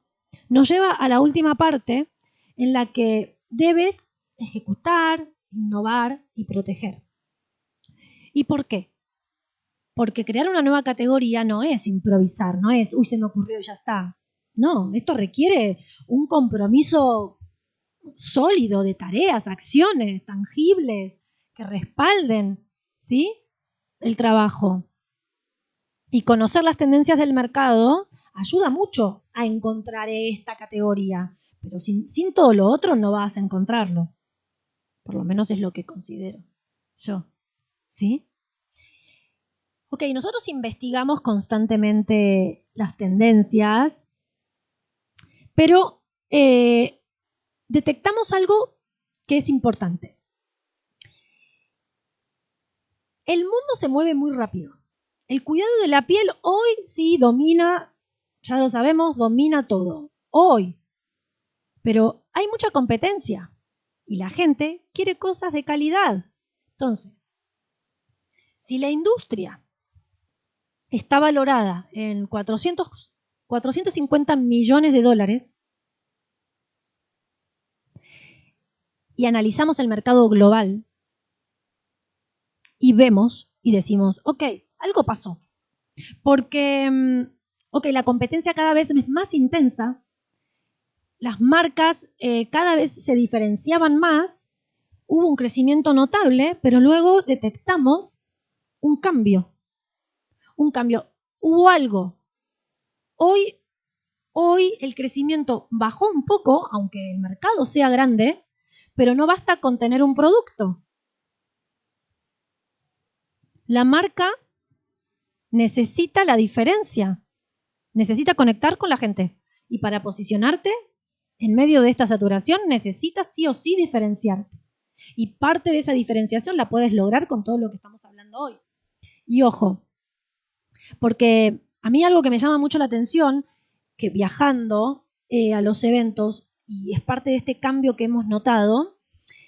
S1: nos lleva a la última parte en la que debes ejecutar, innovar y proteger. ¿Y por qué? Porque crear una nueva categoría no es improvisar, no es, uy, se me ocurrió y ya está. No, esto requiere un compromiso sólido de tareas, acciones tangibles que respalden, ¿sí?, el trabajo. Y conocer las tendencias del mercado ayuda mucho a encontrar esta categoría, pero sin todo lo otro no vas a encontrarlo. Por lo menos es lo que considero yo. ¿Sí? Ok, nosotros investigamos constantemente las tendencias, pero detectamos algo que es importante. El mundo se mueve muy rápido. El cuidado de la piel hoy sí domina, ya lo sabemos, domina todo. Hoy. Pero hay mucha competencia y la gente quiere cosas de calidad. Entonces, si la industria está valorada en 450 millones de dólares y analizamos el mercado global y vemos y decimos, ok, algo pasó. Porque, la competencia cada vez es más intensa, las marcas cada vez se diferenciaban más, hubo un crecimiento notable, pero luego detectamos un cambio. Hubo algo. Hoy el crecimiento bajó un poco, aunque el mercado sea grande, pero no basta con tener un producto. La marca necesita la diferencia, necesita conectar con la gente. Y para posicionarte en medio de esta saturación necesitas sí o sí diferenciarte. Y parte de esa diferenciación la puedes lograr con todo lo que estamos hablando hoy. Y ojo, porque a mí algo que me llama mucho la atención, que viajando a los eventos, y es parte de este cambio que hemos notado,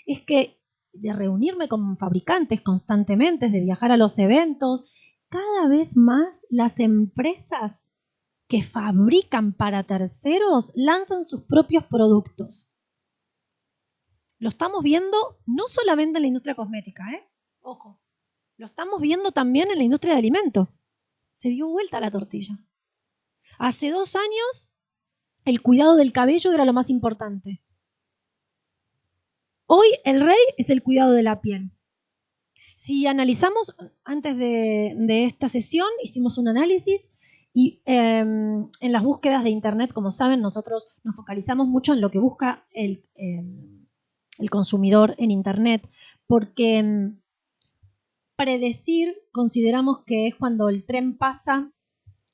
S1: es que de reunirme con fabricantes constantemente, de viajar a los eventos, cada vez más las empresas que fabrican para terceros lanzan sus propios productos. Lo estamos viendo no solamente en la industria cosmética, ojo, lo estamos viendo también en la industria de alimentos. Se dio vuelta la tortilla. Hace 2 años el cuidado del cabello era lo más importante. Hoy el rey es el cuidado de la piel. Si analizamos, antes de esta sesión hicimos un análisis y en las búsquedas de internet, como saben, nosotros nos focalizamos mucho en lo que busca el consumidor en internet, porque predecir consideramos que es cuando el tren pasa,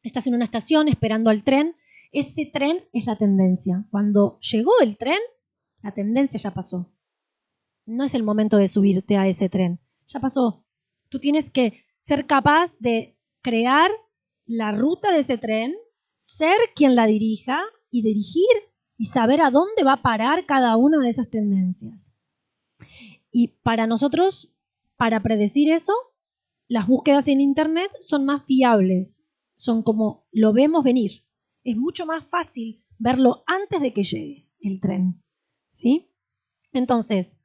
S1: estás en una estación esperando al tren, ese tren es la tendencia. Cuando llegó el tren, la tendencia ya pasó. No es el momento de subirte a ese tren. Ya pasó. Tú tienes que ser capaz de crear la ruta de ese tren, ser quien la dirija y dirigir y saber a dónde va a parar cada una de esas tendencias. Y para nosotros, para predecir eso, las búsquedas en internet son más fiables. Son como lo vemos venir. Es mucho más fácil verlo antes de que llegue el tren. ¿Sí? Entonces,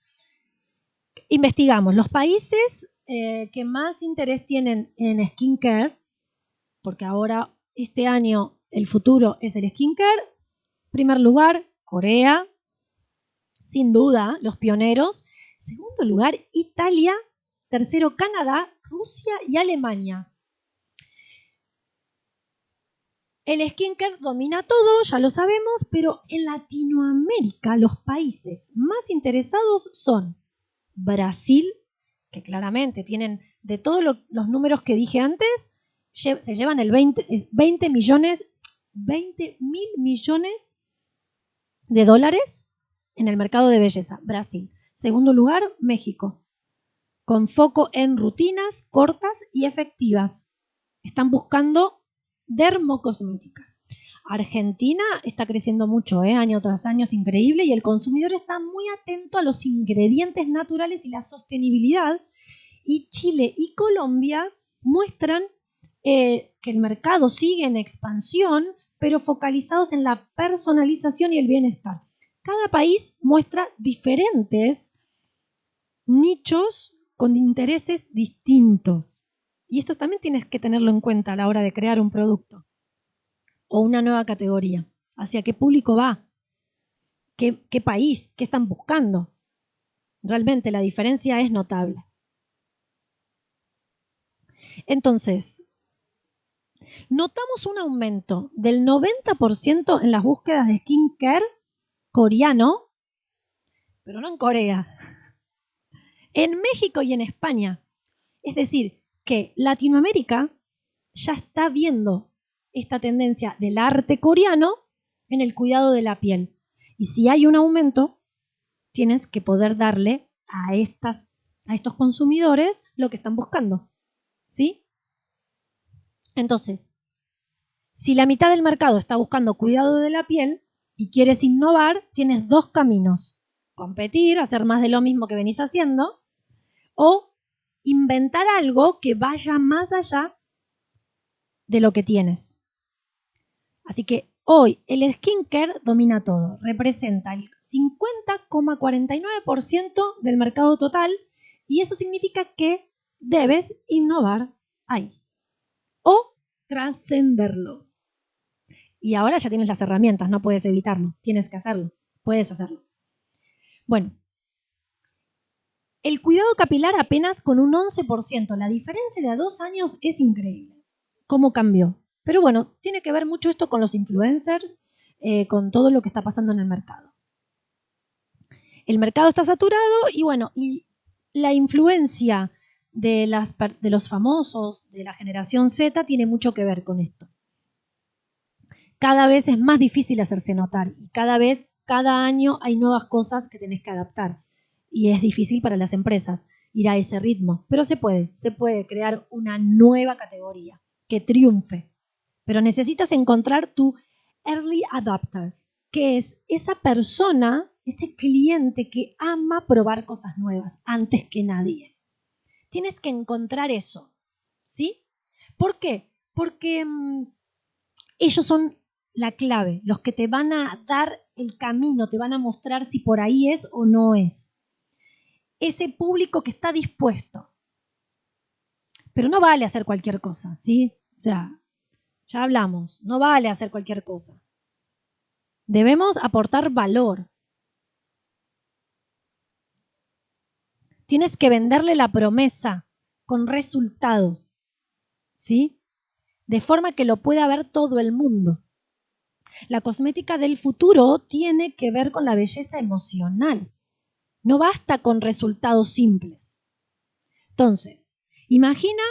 S1: investigamos los países que más interés tienen en skincare, porque ahora este año el futuro es el skincare. Primer lugar, Corea, sin duda, los pioneros. Segundo lugar, Italia. Tercero, Canadá, Rusia y Alemania. El skincare domina todo, ya lo sabemos, pero en Latinoamérica los países más interesados son Brasil, que claramente tienen de todos los números que dije antes, se llevan el 20 mil millones de dólares en el mercado de belleza. Brasil. Segundo lugar, México, con foco en rutinas cortas y efectivas. Están buscando dermocosmética. Argentina está creciendo mucho, año tras año, es increíble, y el consumidor está muy atento a los ingredientes naturales y la sostenibilidad. Y Chile y Colombia muestran que el mercado sigue en expansión, pero focalizados en la personalización y el bienestar. Cada país muestra diferentes nichos con intereses distintos. Y esto también tienes que tenerlo en cuenta a la hora de crear un producto o una nueva categoría. ¿Hacia qué público va? ¿Qué país? ¿Qué están buscando? Realmente la diferencia es notable. Entonces, notamos un aumento del 90% en las búsquedas de skincare coreano, pero no en Corea, en México y en España. Es decir, que Latinoamérica ya está viendo esta tendencia del arte coreano en el cuidado de la piel. Y si hay un aumento, tienes que poder darle a estos consumidores lo que están buscando. ¿Sí? Entonces, si la mitad del mercado está buscando cuidado de la piel y quieres innovar, tienes dos caminos. Competir, hacer más de lo mismo que venís haciendo, o inventar algo que vaya más allá de lo que tienes. Así que hoy el skincare domina todo. Representa el 50,49% del mercado total y eso significa que debes innovar ahí o trascenderlo. Y ahora ya tienes las herramientas, no puedes evitarlo, tienes que hacerlo, puedes hacerlo. Bueno, el cuidado capilar apenas con un 11%, la diferencia de 2 años es increíble. ¿Cómo cambió? Pero bueno, tiene que ver mucho esto con los influencers, con todo lo que está pasando en el mercado. El mercado está saturado y bueno, y la influencia de los famosos de la generación Z tiene mucho que ver con esto. Cada vez es más difícil hacerse notar y cada año hay nuevas cosas que tenés que adaptar. Y es difícil para las empresas ir a ese ritmo, pero se puede crear una nueva categoría que triunfe. Pero necesitas encontrar tu early adopter, que es esa persona, ese cliente que ama probar cosas nuevas antes que nadie. Tienes que encontrar eso, ¿sí? ¿Por qué? Porque ellos son la clave, los que te van a dar el camino, te van a mostrar si por ahí es o no es. Ese público que está dispuesto. Pero no vale hacer cualquier cosa, ¿sí? O sea, ya hablamos, no vale hacer cualquier cosa. Debemos aportar valor. Tienes que venderle la promesa con resultados, ¿sí? De forma que lo pueda ver todo el mundo. La cosmética del futuro tiene que ver con la belleza emocional. No basta con resultados simples. Entonces, imagina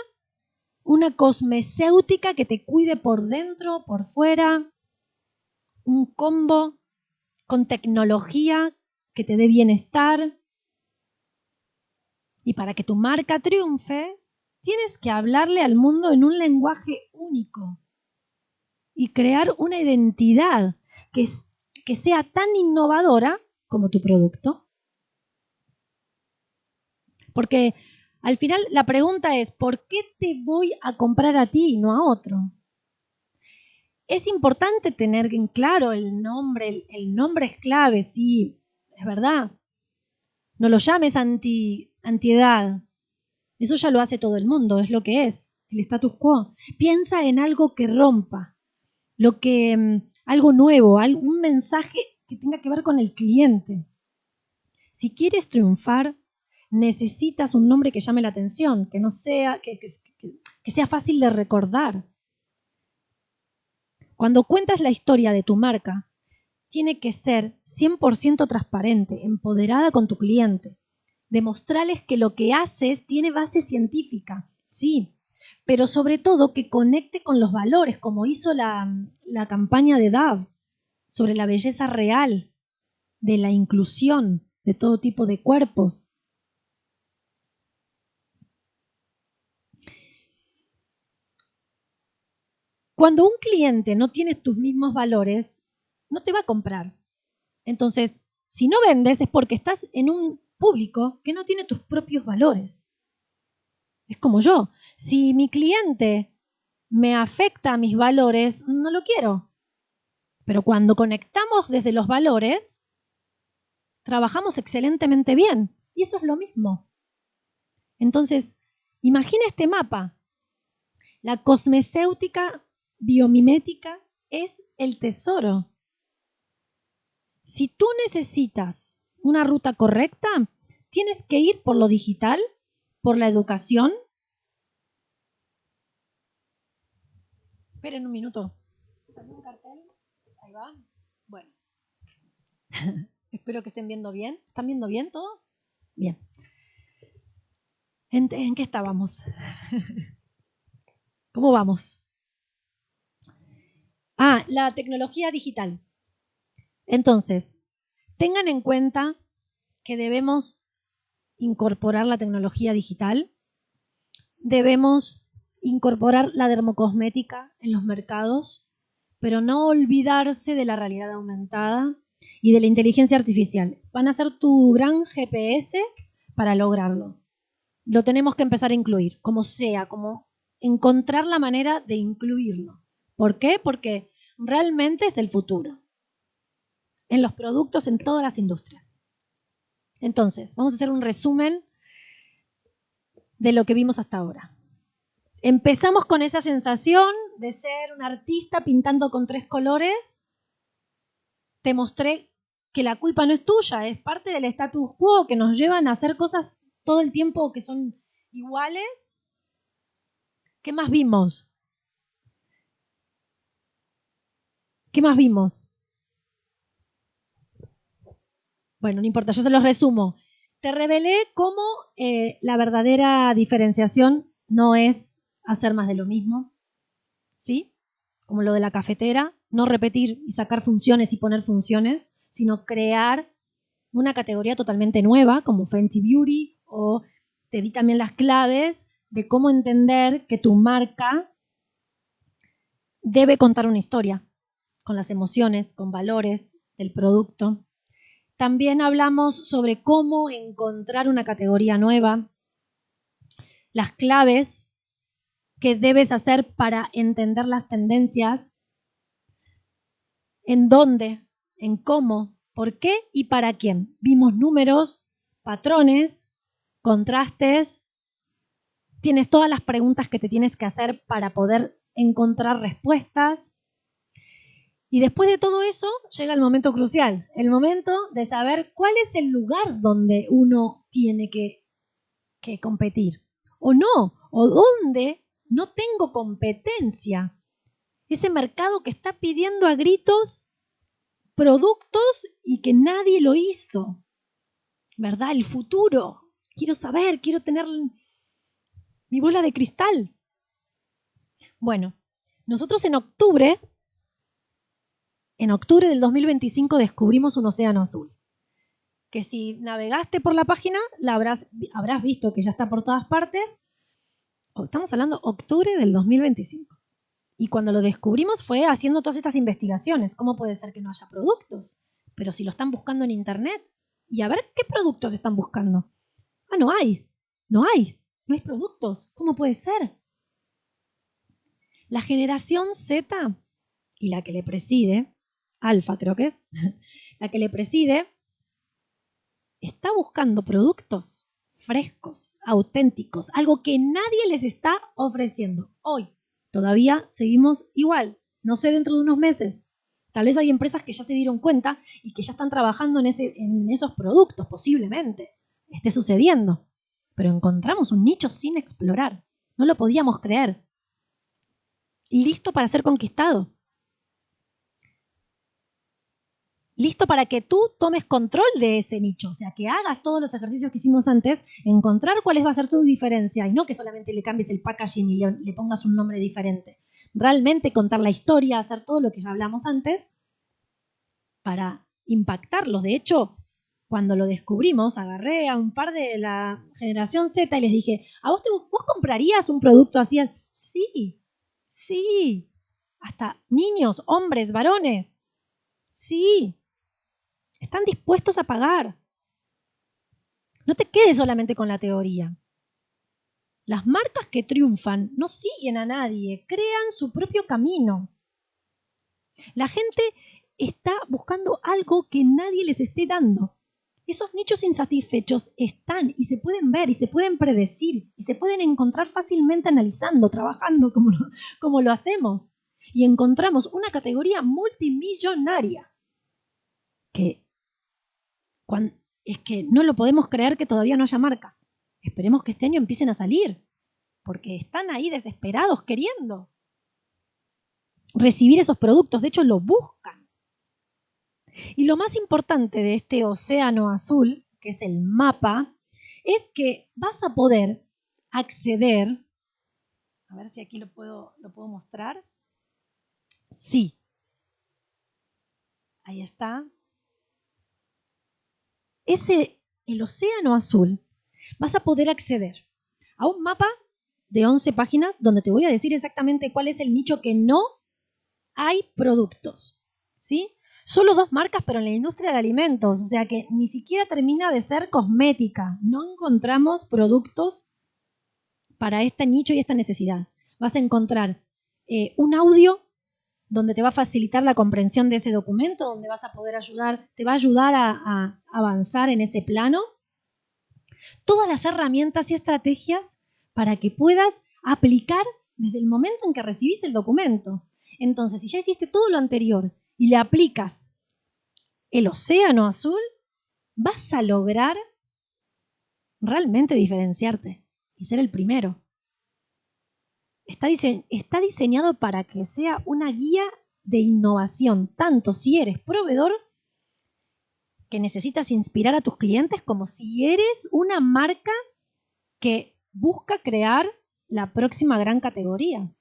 S1: una cosmecéutica que te cuide por dentro, por fuera, un combo con tecnología que te dé bienestar. Y para que tu marca triunfe, tienes que hablarle al mundo en un lenguaje único y crear una identidad que sea tan innovadora como tu producto. Porque al final la pregunta es, ¿por qué te voy a comprar a ti y no a otro? Es importante tener en claro el nombre. El nombre es clave, sí, es verdad. No lo llames antiedad. Eso ya lo hace todo el mundo, es lo que es, el status quo. Piensa en algo que rompa, algo nuevo, un mensaje que tenga que ver con el cliente. Si quieres triunfar, necesitas un nombre que llame la atención, que no sea, que sea fácil de recordar. Cuando cuentas la historia de tu marca, tiene que ser 100% transparente, empoderada con tu cliente. Demostrarles que lo que haces tiene base científica, sí, pero sobre todo que conecte con los valores, como hizo la campaña de Dove sobre la belleza real, de la inclusión de todo tipo de cuerpos. Cuando un cliente no tiene tus mismos valores, no te va a comprar. Entonces, si no vendes es porque estás en un público que no tiene tus propios valores. Es como yo. Si mi cliente me afecta a mis valores, no lo quiero. Pero cuando conectamos desde los valores, trabajamos excelentemente bien. Y eso es lo mismo. Entonces, imagina este mapa. La cosmecéutica biomimética es el tesoro. Si tú necesitas una ruta correcta, tienes que ir por lo digital, por la educación. Esperen un minuto. ¿Salió un cartel? Ahí va. Bueno. Espero que estén viendo bien. ¿Están viendo bien todo? Bien. ¿En qué estábamos? ¿Cómo vamos? La tecnología digital. Entonces, tengan en cuenta que debemos incorporar la tecnología digital, debemos incorporar la dermocosmética en los mercados, pero no olvidarse de la realidad aumentada y de la inteligencia artificial. Van a ser tu gran GPS para lograrlo. Lo tenemos que empezar a incluir, como sea, como encontrar la manera de incluirlo. ¿Por qué? Porque realmente es el futuro. En los productos, en todas las industrias. Entonces, vamos a hacer un resumen de lo que vimos hasta ahora. Empezamos con esa sensación de ser un artista pintando con 3 colores. Te mostré que la culpa no es tuya, es parte del status quo que nos llevan a hacer cosas todo el tiempo que son iguales. ¿Qué más vimos? ¿Qué más vimos? Bueno, no importa, yo se los resumo. Te revelé cómo la verdadera diferenciación no es hacer más de lo mismo, ¿sí? Como lo de la cafetera, no repetir y sacar funciones y poner funciones, sino crear una categoría totalmente nueva, como Fenty Beauty, o te di también las claves de cómo entender que tu marca debe contar una historia, con las emociones, con valores del producto. También hablamos sobre cómo encontrar una categoría nueva, las claves que debes hacer para entender las tendencias, en dónde, en cómo, por qué y para quién. Vimos números, patrones, contrastes. Tienes todas las preguntas que te tienes que hacer para poder encontrar respuestas. Y después de todo eso llega el momento crucial, el momento de saber cuál es el lugar donde uno tiene que competir. O no, o dónde no tengo competencia. Ese mercado que está pidiendo a gritos productos y que nadie lo hizo. ¿Verdad? El futuro. Quiero saber, quiero tener mi bola de cristal. Bueno, nosotros en octubre del 2025 descubrimos un océano azul. Que si navegaste por la página, habrás visto que ya está por todas partes. Estamos hablando de octubre del 2025. Y cuando lo descubrimos fue haciendo todas estas investigaciones. ¿Cómo puede ser que no haya productos? Pero si lo están buscando en internet. Y a ver qué productos están buscando. No hay productos. ¿Cómo puede ser? La generación Z y la que le preside, Alfa creo que es, la que le preside, está buscando productos frescos, auténticos, algo que nadie les está ofreciendo. Hoy todavía seguimos igual, no sé dentro de unos meses. Tal vez hay empresas que ya se dieron cuenta y que ya están trabajando en esos productos, posiblemente esté sucediendo. Pero encontramos un nicho sin explorar, no lo podíamos creer. Listo para ser conquistado. Listo para que tú tomes control de ese nicho, o sea, que hagas todos los ejercicios que hicimos antes, encontrar cuál va a ser tu diferencia y no que solamente le cambies el packaging y le pongas un nombre diferente. Realmente contar la historia, hacer todo lo que ya hablamos antes para impactarlos. De hecho, cuando lo descubrimos, agarré a un par de la generación Z y les dije, ¿a vos comprarías un producto así? Sí. Hasta niños, hombres, varones. Sí. Están dispuestos a pagar. No te quedes solamente con la teoría. Las marcas que triunfan no siguen a nadie, crean su propio camino. La gente está buscando algo que nadie les esté dando. Esos nichos insatisfechos están y se pueden ver y se pueden predecir y se pueden encontrar fácilmente analizando, trabajando como lo hacemos. Y encontramos una categoría multimillonaria es que no lo podemos creer que todavía no haya marcas. Esperemos que este año empiecen a salir, porque están ahí desesperados queriendo recibir esos productos. De hecho, lo buscan. Y lo más importante de este océano azul, que es el mapa, es que vas a poder acceder, a ver si aquí lo puedo mostrar. Sí. Ahí está. El océano azul, vas a poder acceder a un mapa de 11 páginas donde te voy a decir exactamente cuál es el nicho que no hay productos, ¿sí? Solo 2 marcas, pero en la industria de alimentos, o sea que ni siquiera termina de ser cosmética. No encontramos productos para este nicho y esta necesidad. Vas a encontrar un audio donde te va a facilitar la comprensión de ese documento, donde vas a poder te va a ayudar a avanzar en ese plano. Todas las herramientas y estrategias para que puedas aplicar desde el momento en que recibís el documento. Entonces, si ya hiciste todo lo anterior y le aplicas el océano azul, vas a lograr realmente diferenciarte y ser el primero. Está diseñado para que sea una guía de innovación, tanto si eres proveedor que necesitas inspirar a tus clientes, como si eres una marca que busca crear la próxima gran categoría.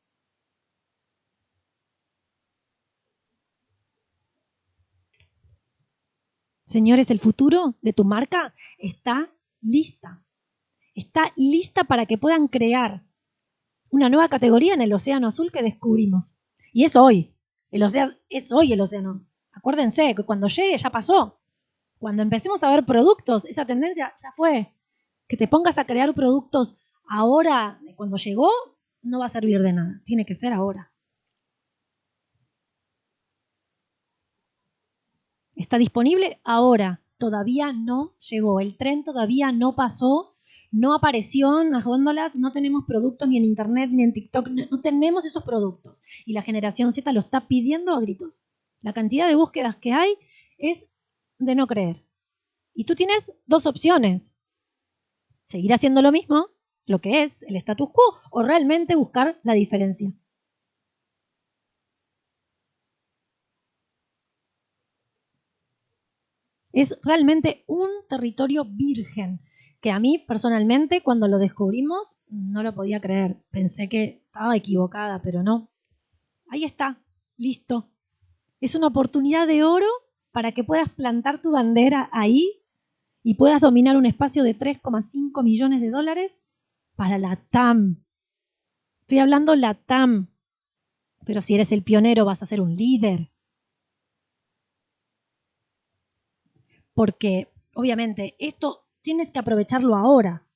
S1: Señores, el futuro de tu marca está lista. Está lista para que puedan crear una nueva categoría en el océano azul que descubrimos. Y es hoy. Es hoy el océano. Acuérdense que cuando llegue ya pasó. Cuando empecemos a ver productos, esa tendencia ya fue. Que te pongas a crear productos ahora, cuando llegó, no va a servir de nada. Tiene que ser ahora. Está disponible ahora. Todavía no llegó. El tren todavía no pasó. No apareció en las góndolas, no tenemos productos ni en internet ni en TikTok, no tenemos esos productos. Y la generación Z lo está pidiendo a gritos. La cantidad de búsquedas que hay es de no creer. Y tú tienes 2 opciones. Seguir haciendo lo mismo, lo que es el status quo, o realmente buscar la diferencia. Es realmente un territorio virgen, que a mí personalmente cuando lo descubrimos no lo podía creer. Pensé que estaba equivocada, pero no. Ahí está, listo. Es una oportunidad de oro para que puedas plantar tu bandera ahí y puedas dominar un espacio de 3,5 millones de dólares para la TAM. Estoy hablando la TAM, pero si eres el pionero vas a ser un líder. Porque, obviamente, esto tienes que aprovecharlo ahora.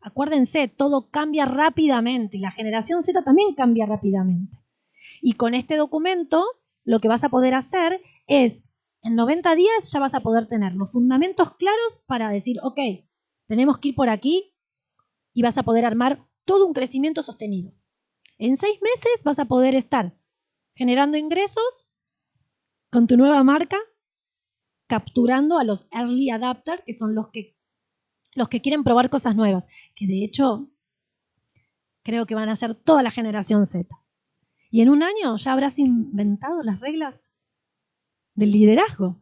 S1: Acuérdense, todo cambia rápidamente y la generación Z también cambia rápidamente. Y con este documento, lo que vas a poder hacer es, en 90 días ya vas a poder tener los fundamentos claros para decir, ok, tenemos que ir por aquí y vas a poder armar todo un crecimiento sostenido. En 6 meses vas a poder estar generando ingresos con tu nueva marca, capturando a los early adapters, que son los que quieren probar cosas nuevas, que de hecho creo que van a ser toda la generación Z. Y en un año ya habrás inventado las reglas del liderazgo.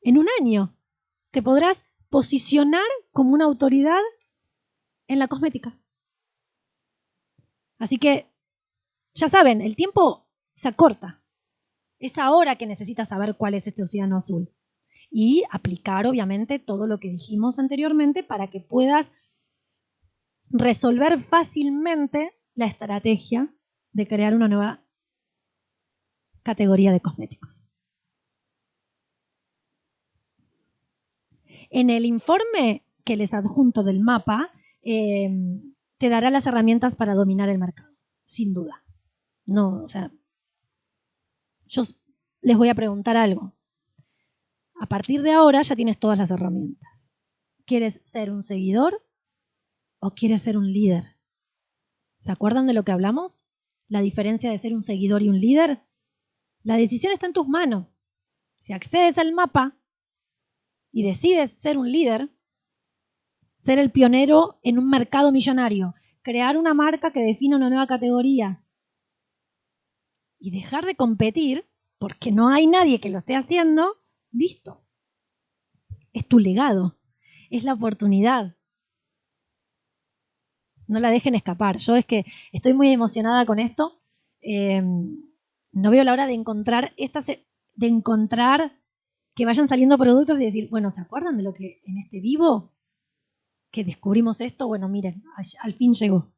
S1: En un año te podrás posicionar como una autoridad en la cosmética. Así que, ya saben, el tiempo se acorta. Es ahora que necesitas saber cuál es este océano azul. Y aplicar, obviamente, todo lo que dijimos anteriormente para que puedas resolver fácilmente la estrategia de crear una nueva categoría de cosméticos. En el informe que les adjunto del mapa, te dará las herramientas para dominar el mercado, sin duda. No, o sea, yo les voy a preguntar algo. A partir de ahora ya tienes todas las herramientas. ¿Quieres ser un seguidor o quieres ser un líder? ¿Se acuerdan de lo que hablamos? La diferencia de ser un seguidor y un líder. La decisión está en tus manos. Si accedes al mapa y decides ser un líder, ser el pionero en un mercado millonario, crear una marca que defina una nueva categoría y dejar de competir porque no hay nadie que lo esté haciendo, listo. Es tu legado, es la oportunidad. No la dejen escapar. Yo es que estoy muy emocionada con esto. No veo la hora de encontrar que vayan saliendo productos y decir, bueno, ¿se acuerdan de lo que en este vivo que descubrimos esto? Bueno, miren, al fin llegó.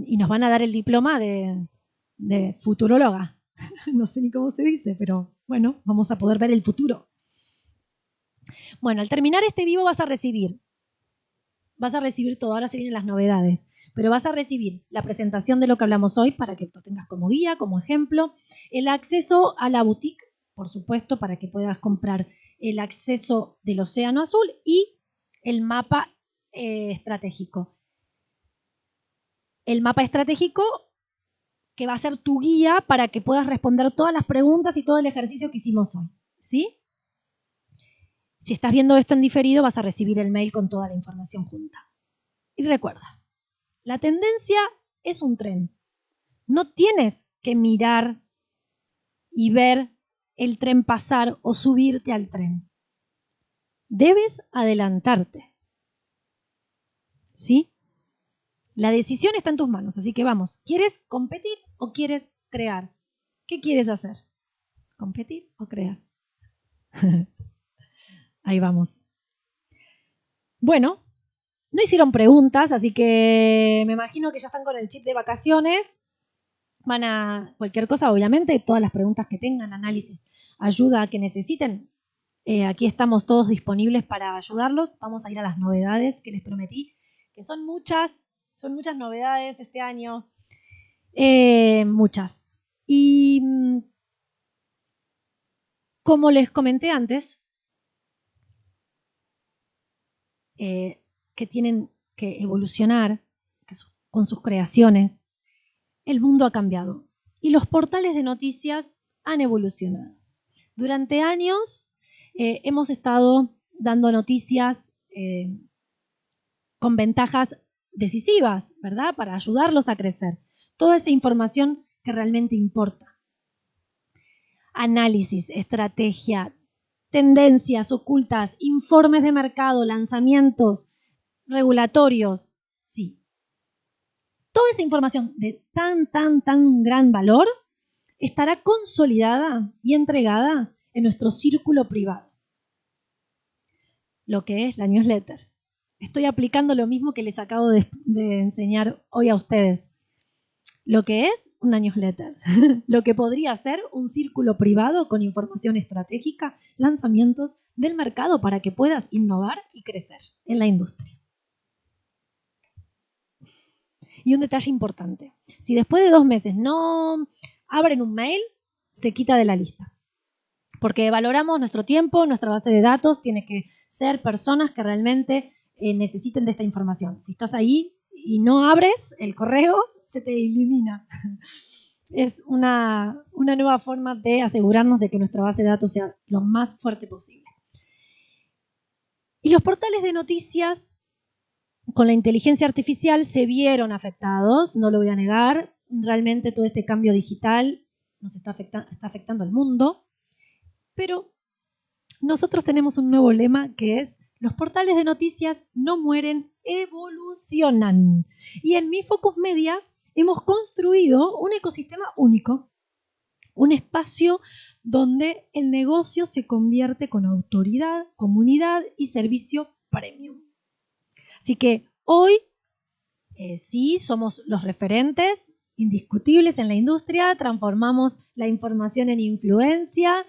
S1: Y nos van a dar el diploma de futuróloga. No sé ni cómo se dice, pero bueno, vamos a poder ver el futuro. Bueno, al terminar este vivo vas a recibir todo, ahora se vienen las novedades, pero vas a recibir la presentación de lo que hablamos hoy para que lo tengas como guía, como ejemplo, el acceso a la boutique, por supuesto, para que puedas comprar el acceso del Océano Azul y el mapa estratégico. El mapa estratégico que va a ser tu guía para que puedas responder todas las preguntas y todo el ejercicio que hicimos hoy, ¿sí? Si estás viendo esto en diferido, vas a recibir el mail con toda la información junta. Y recuerda, la tendencia es un tren. No tienes que mirar y ver el tren pasar o subirte al tren. Debes adelantarte, ¿sí? La decisión está en tus manos, así que vamos. ¿Quieres competir o quieres crear? ¿Qué quieres hacer? ¿Competir o crear? Ahí vamos. Bueno, no hicieron preguntas, así que me imagino que ya están con el chip de vacaciones. Van a cualquier cosa, obviamente, todas las preguntas que tengan, análisis, ayuda que necesiten. Aquí estamos todos disponibles para ayudarlos. Vamos a ir a las novedades que les prometí, que son muchas novedades este año. Muchas. Y como les comenté antes, que tienen que evolucionar con sus creaciones, el mundo ha cambiado y los portales de noticias han evolucionado. Durante años hemos estado dando noticias con ventajas decisivas, ¿verdad? Para ayudarlos a crecer. Toda esa información que realmente importa. Análisis, estrategia, tendencias ocultas, informes de mercado, lanzamientos regulatorios, sí. Toda esa información de tan gran valor estará consolidada y entregada en nuestro círculo privado. Lo que es la newsletter. Estoy aplicando lo mismo que les acabo de enseñar hoy a ustedes. Lo que es una newsletter. Lo que podría ser un círculo privado con información estratégica, lanzamientos del mercado para que puedas innovar y crecer en la industria. Y un detalle importante. Si después de 2 meses no abren un mail, se quita de la lista. Porque valoramos nuestro tiempo, nuestra base de datos, tiene que ser personas que realmente necesiten de esta información. Si estás ahí y no abres el correo, se te elimina. Es una nueva forma de asegurarnos de que nuestra base de datos sea lo más fuerte posible. Y los portales de noticias con la inteligencia artificial se vieron afectados, no lo voy a negar. Realmente todo este cambio digital nos está afectando al mundo. Pero nosotros tenemos un nuevo lema que es: los portales de noticias no mueren, evolucionan. Y en Mi Focus Media hemos construido un ecosistema único, un espacio donde el negocio se convierte con autoridad, comunidad y servicio premium. Así que hoy sí somos los referentes indiscutibles en la industria, transformamos la información en influencia,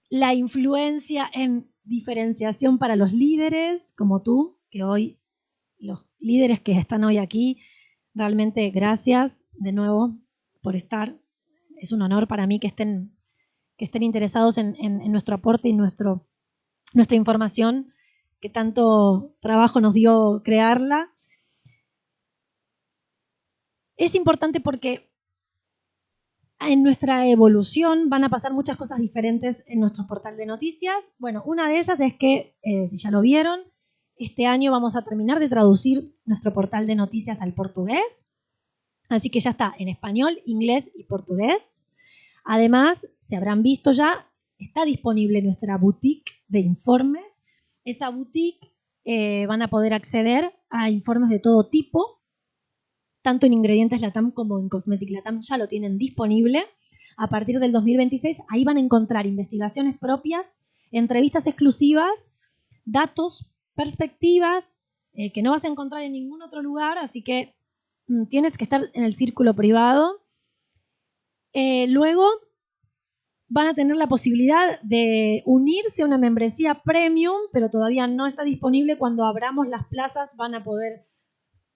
S1: la influencia en diferenciación para los líderes como tú, que hoy, los líderes que están hoy aquí, realmente gracias de nuevo por estar. Es un honor para mí que estén interesados en nuestro aporte y nuestra información, que tanto trabajo nos dio crearla. Es importante porque en nuestra evolución van a pasar muchas cosas diferentes en nuestro portal de noticias. Bueno, una de ellas es que, si ya lo vieron, este año vamos a terminar de traducir nuestro portal de noticias al portugués. Así que ya está en español, inglés y portugués. Además, se habrán visto ya, está disponible nuestra boutique de informes. Esa boutique van a poder acceder a informes de todo tipo, tanto en Ingredientes LATAM como en Cosmetic LATAM ya lo tienen disponible. A partir del 2026, ahí van a encontrar investigaciones propias, entrevistas exclusivas, datos, perspectivas, que no vas a encontrar en ningún otro lugar, así que tienes que estar en el círculo privado. Luego van a tener la posibilidad de unirse a una membresía premium, pero todavía no está disponible. Cuando abramos las plazas van a poder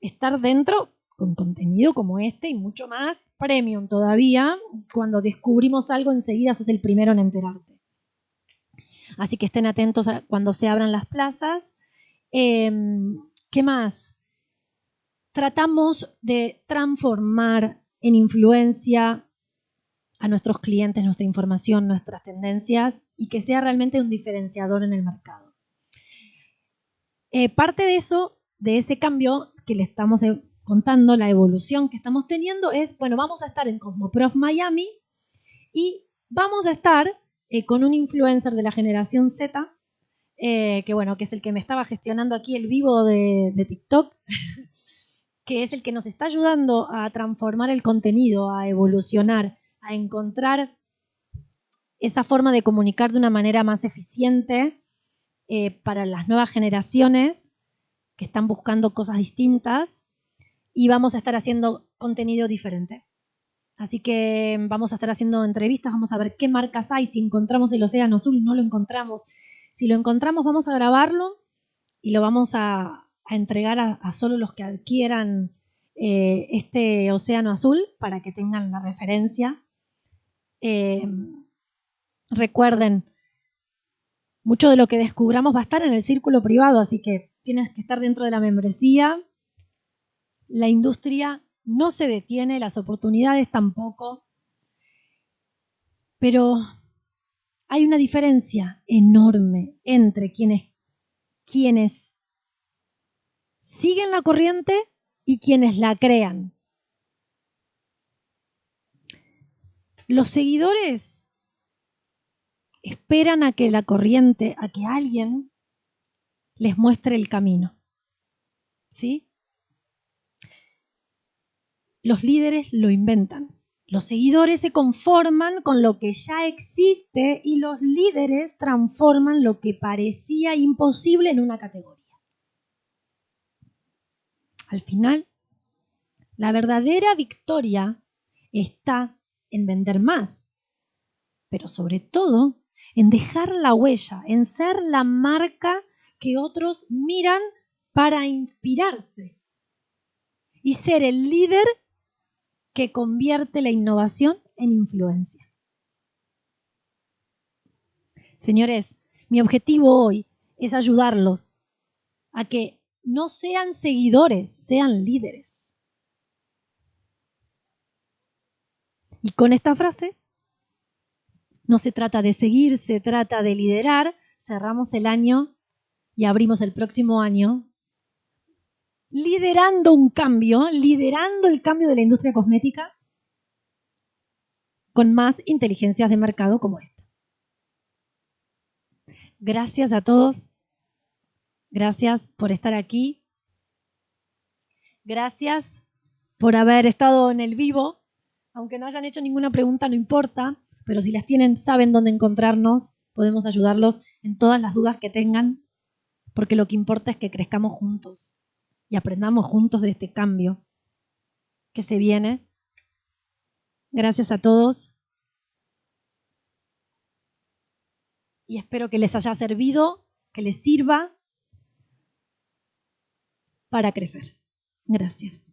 S1: estar dentro con contenido como este y mucho más premium todavía. Cuando descubrimos algo, enseguida sos el primero en enterarte. Así que estén atentos a cuando se abran las plazas. ¿Qué más? Tratamos de transformar en influencia a nuestros clientes, nuestra información, nuestras tendencias y que sea realmente un diferenciador en el mercado. Parte de eso, de ese cambio que le estamos contando, la evolución que estamos teniendo es, bueno, vamos a estar en Cosmoprof Miami y vamos a estar con un influencer de la generación Z, que es el que me estaba gestionando aquí el vivo de TikTok, que es el que nos está ayudando a transformar el contenido, a evolucionar, a encontrar esa forma de comunicar de una manera más eficiente para las nuevas generaciones que están buscando cosas distintas, y vamos a estar haciendo contenido diferente. Así que vamos a estar haciendo entrevistas, vamos a ver qué marcas hay, si encontramos el océano azul, no lo encontramos. Si lo encontramos, vamos a grabarlo y lo vamos a entregar a solo los que adquieran este océano azul para que tengan la referencia. Recuerden, mucho de lo que descubramos va a estar en el círculo privado, así que tienes que estar dentro de la membresía. La industria no se detiene, las oportunidades tampoco, pero hay una diferencia enorme entre quienes siguen la corriente y quienes la crean. Los seguidores esperan a que la corriente, a que alguien les muestre el camino. ¿Sí? Los líderes lo inventan. Los seguidores se conforman con lo que ya existe y los líderes transforman lo que parecía imposible en una categoría. Al final, la verdadera victoria está en vender más, pero sobre todo en dejar la huella, en ser la marca que otros miran para inspirarse y ser el líder que convierte la innovación en influencia. Señores, mi objetivo hoy es ayudarlos a que no sean seguidores, sean líderes. Y con esta frase, no se trata de seguir, se trata de liderar. Cerramos el año y abrimos el próximo año liderando un cambio, liderando el cambio de la industria cosmética con más inteligencias de mercado como esta. Gracias a todos. Gracias por estar aquí. Gracias por haber estado en el vivo. Aunque no hayan hecho ninguna pregunta, no importa, pero si las tienen, saben dónde encontrarnos. Podemos ayudarlos en todas las dudas que tengan, porque lo que importa es que crezcamos juntos y aprendamos juntos de este cambio que se viene. Gracias a todos y espero que les haya servido, que les sirva para crecer. Gracias.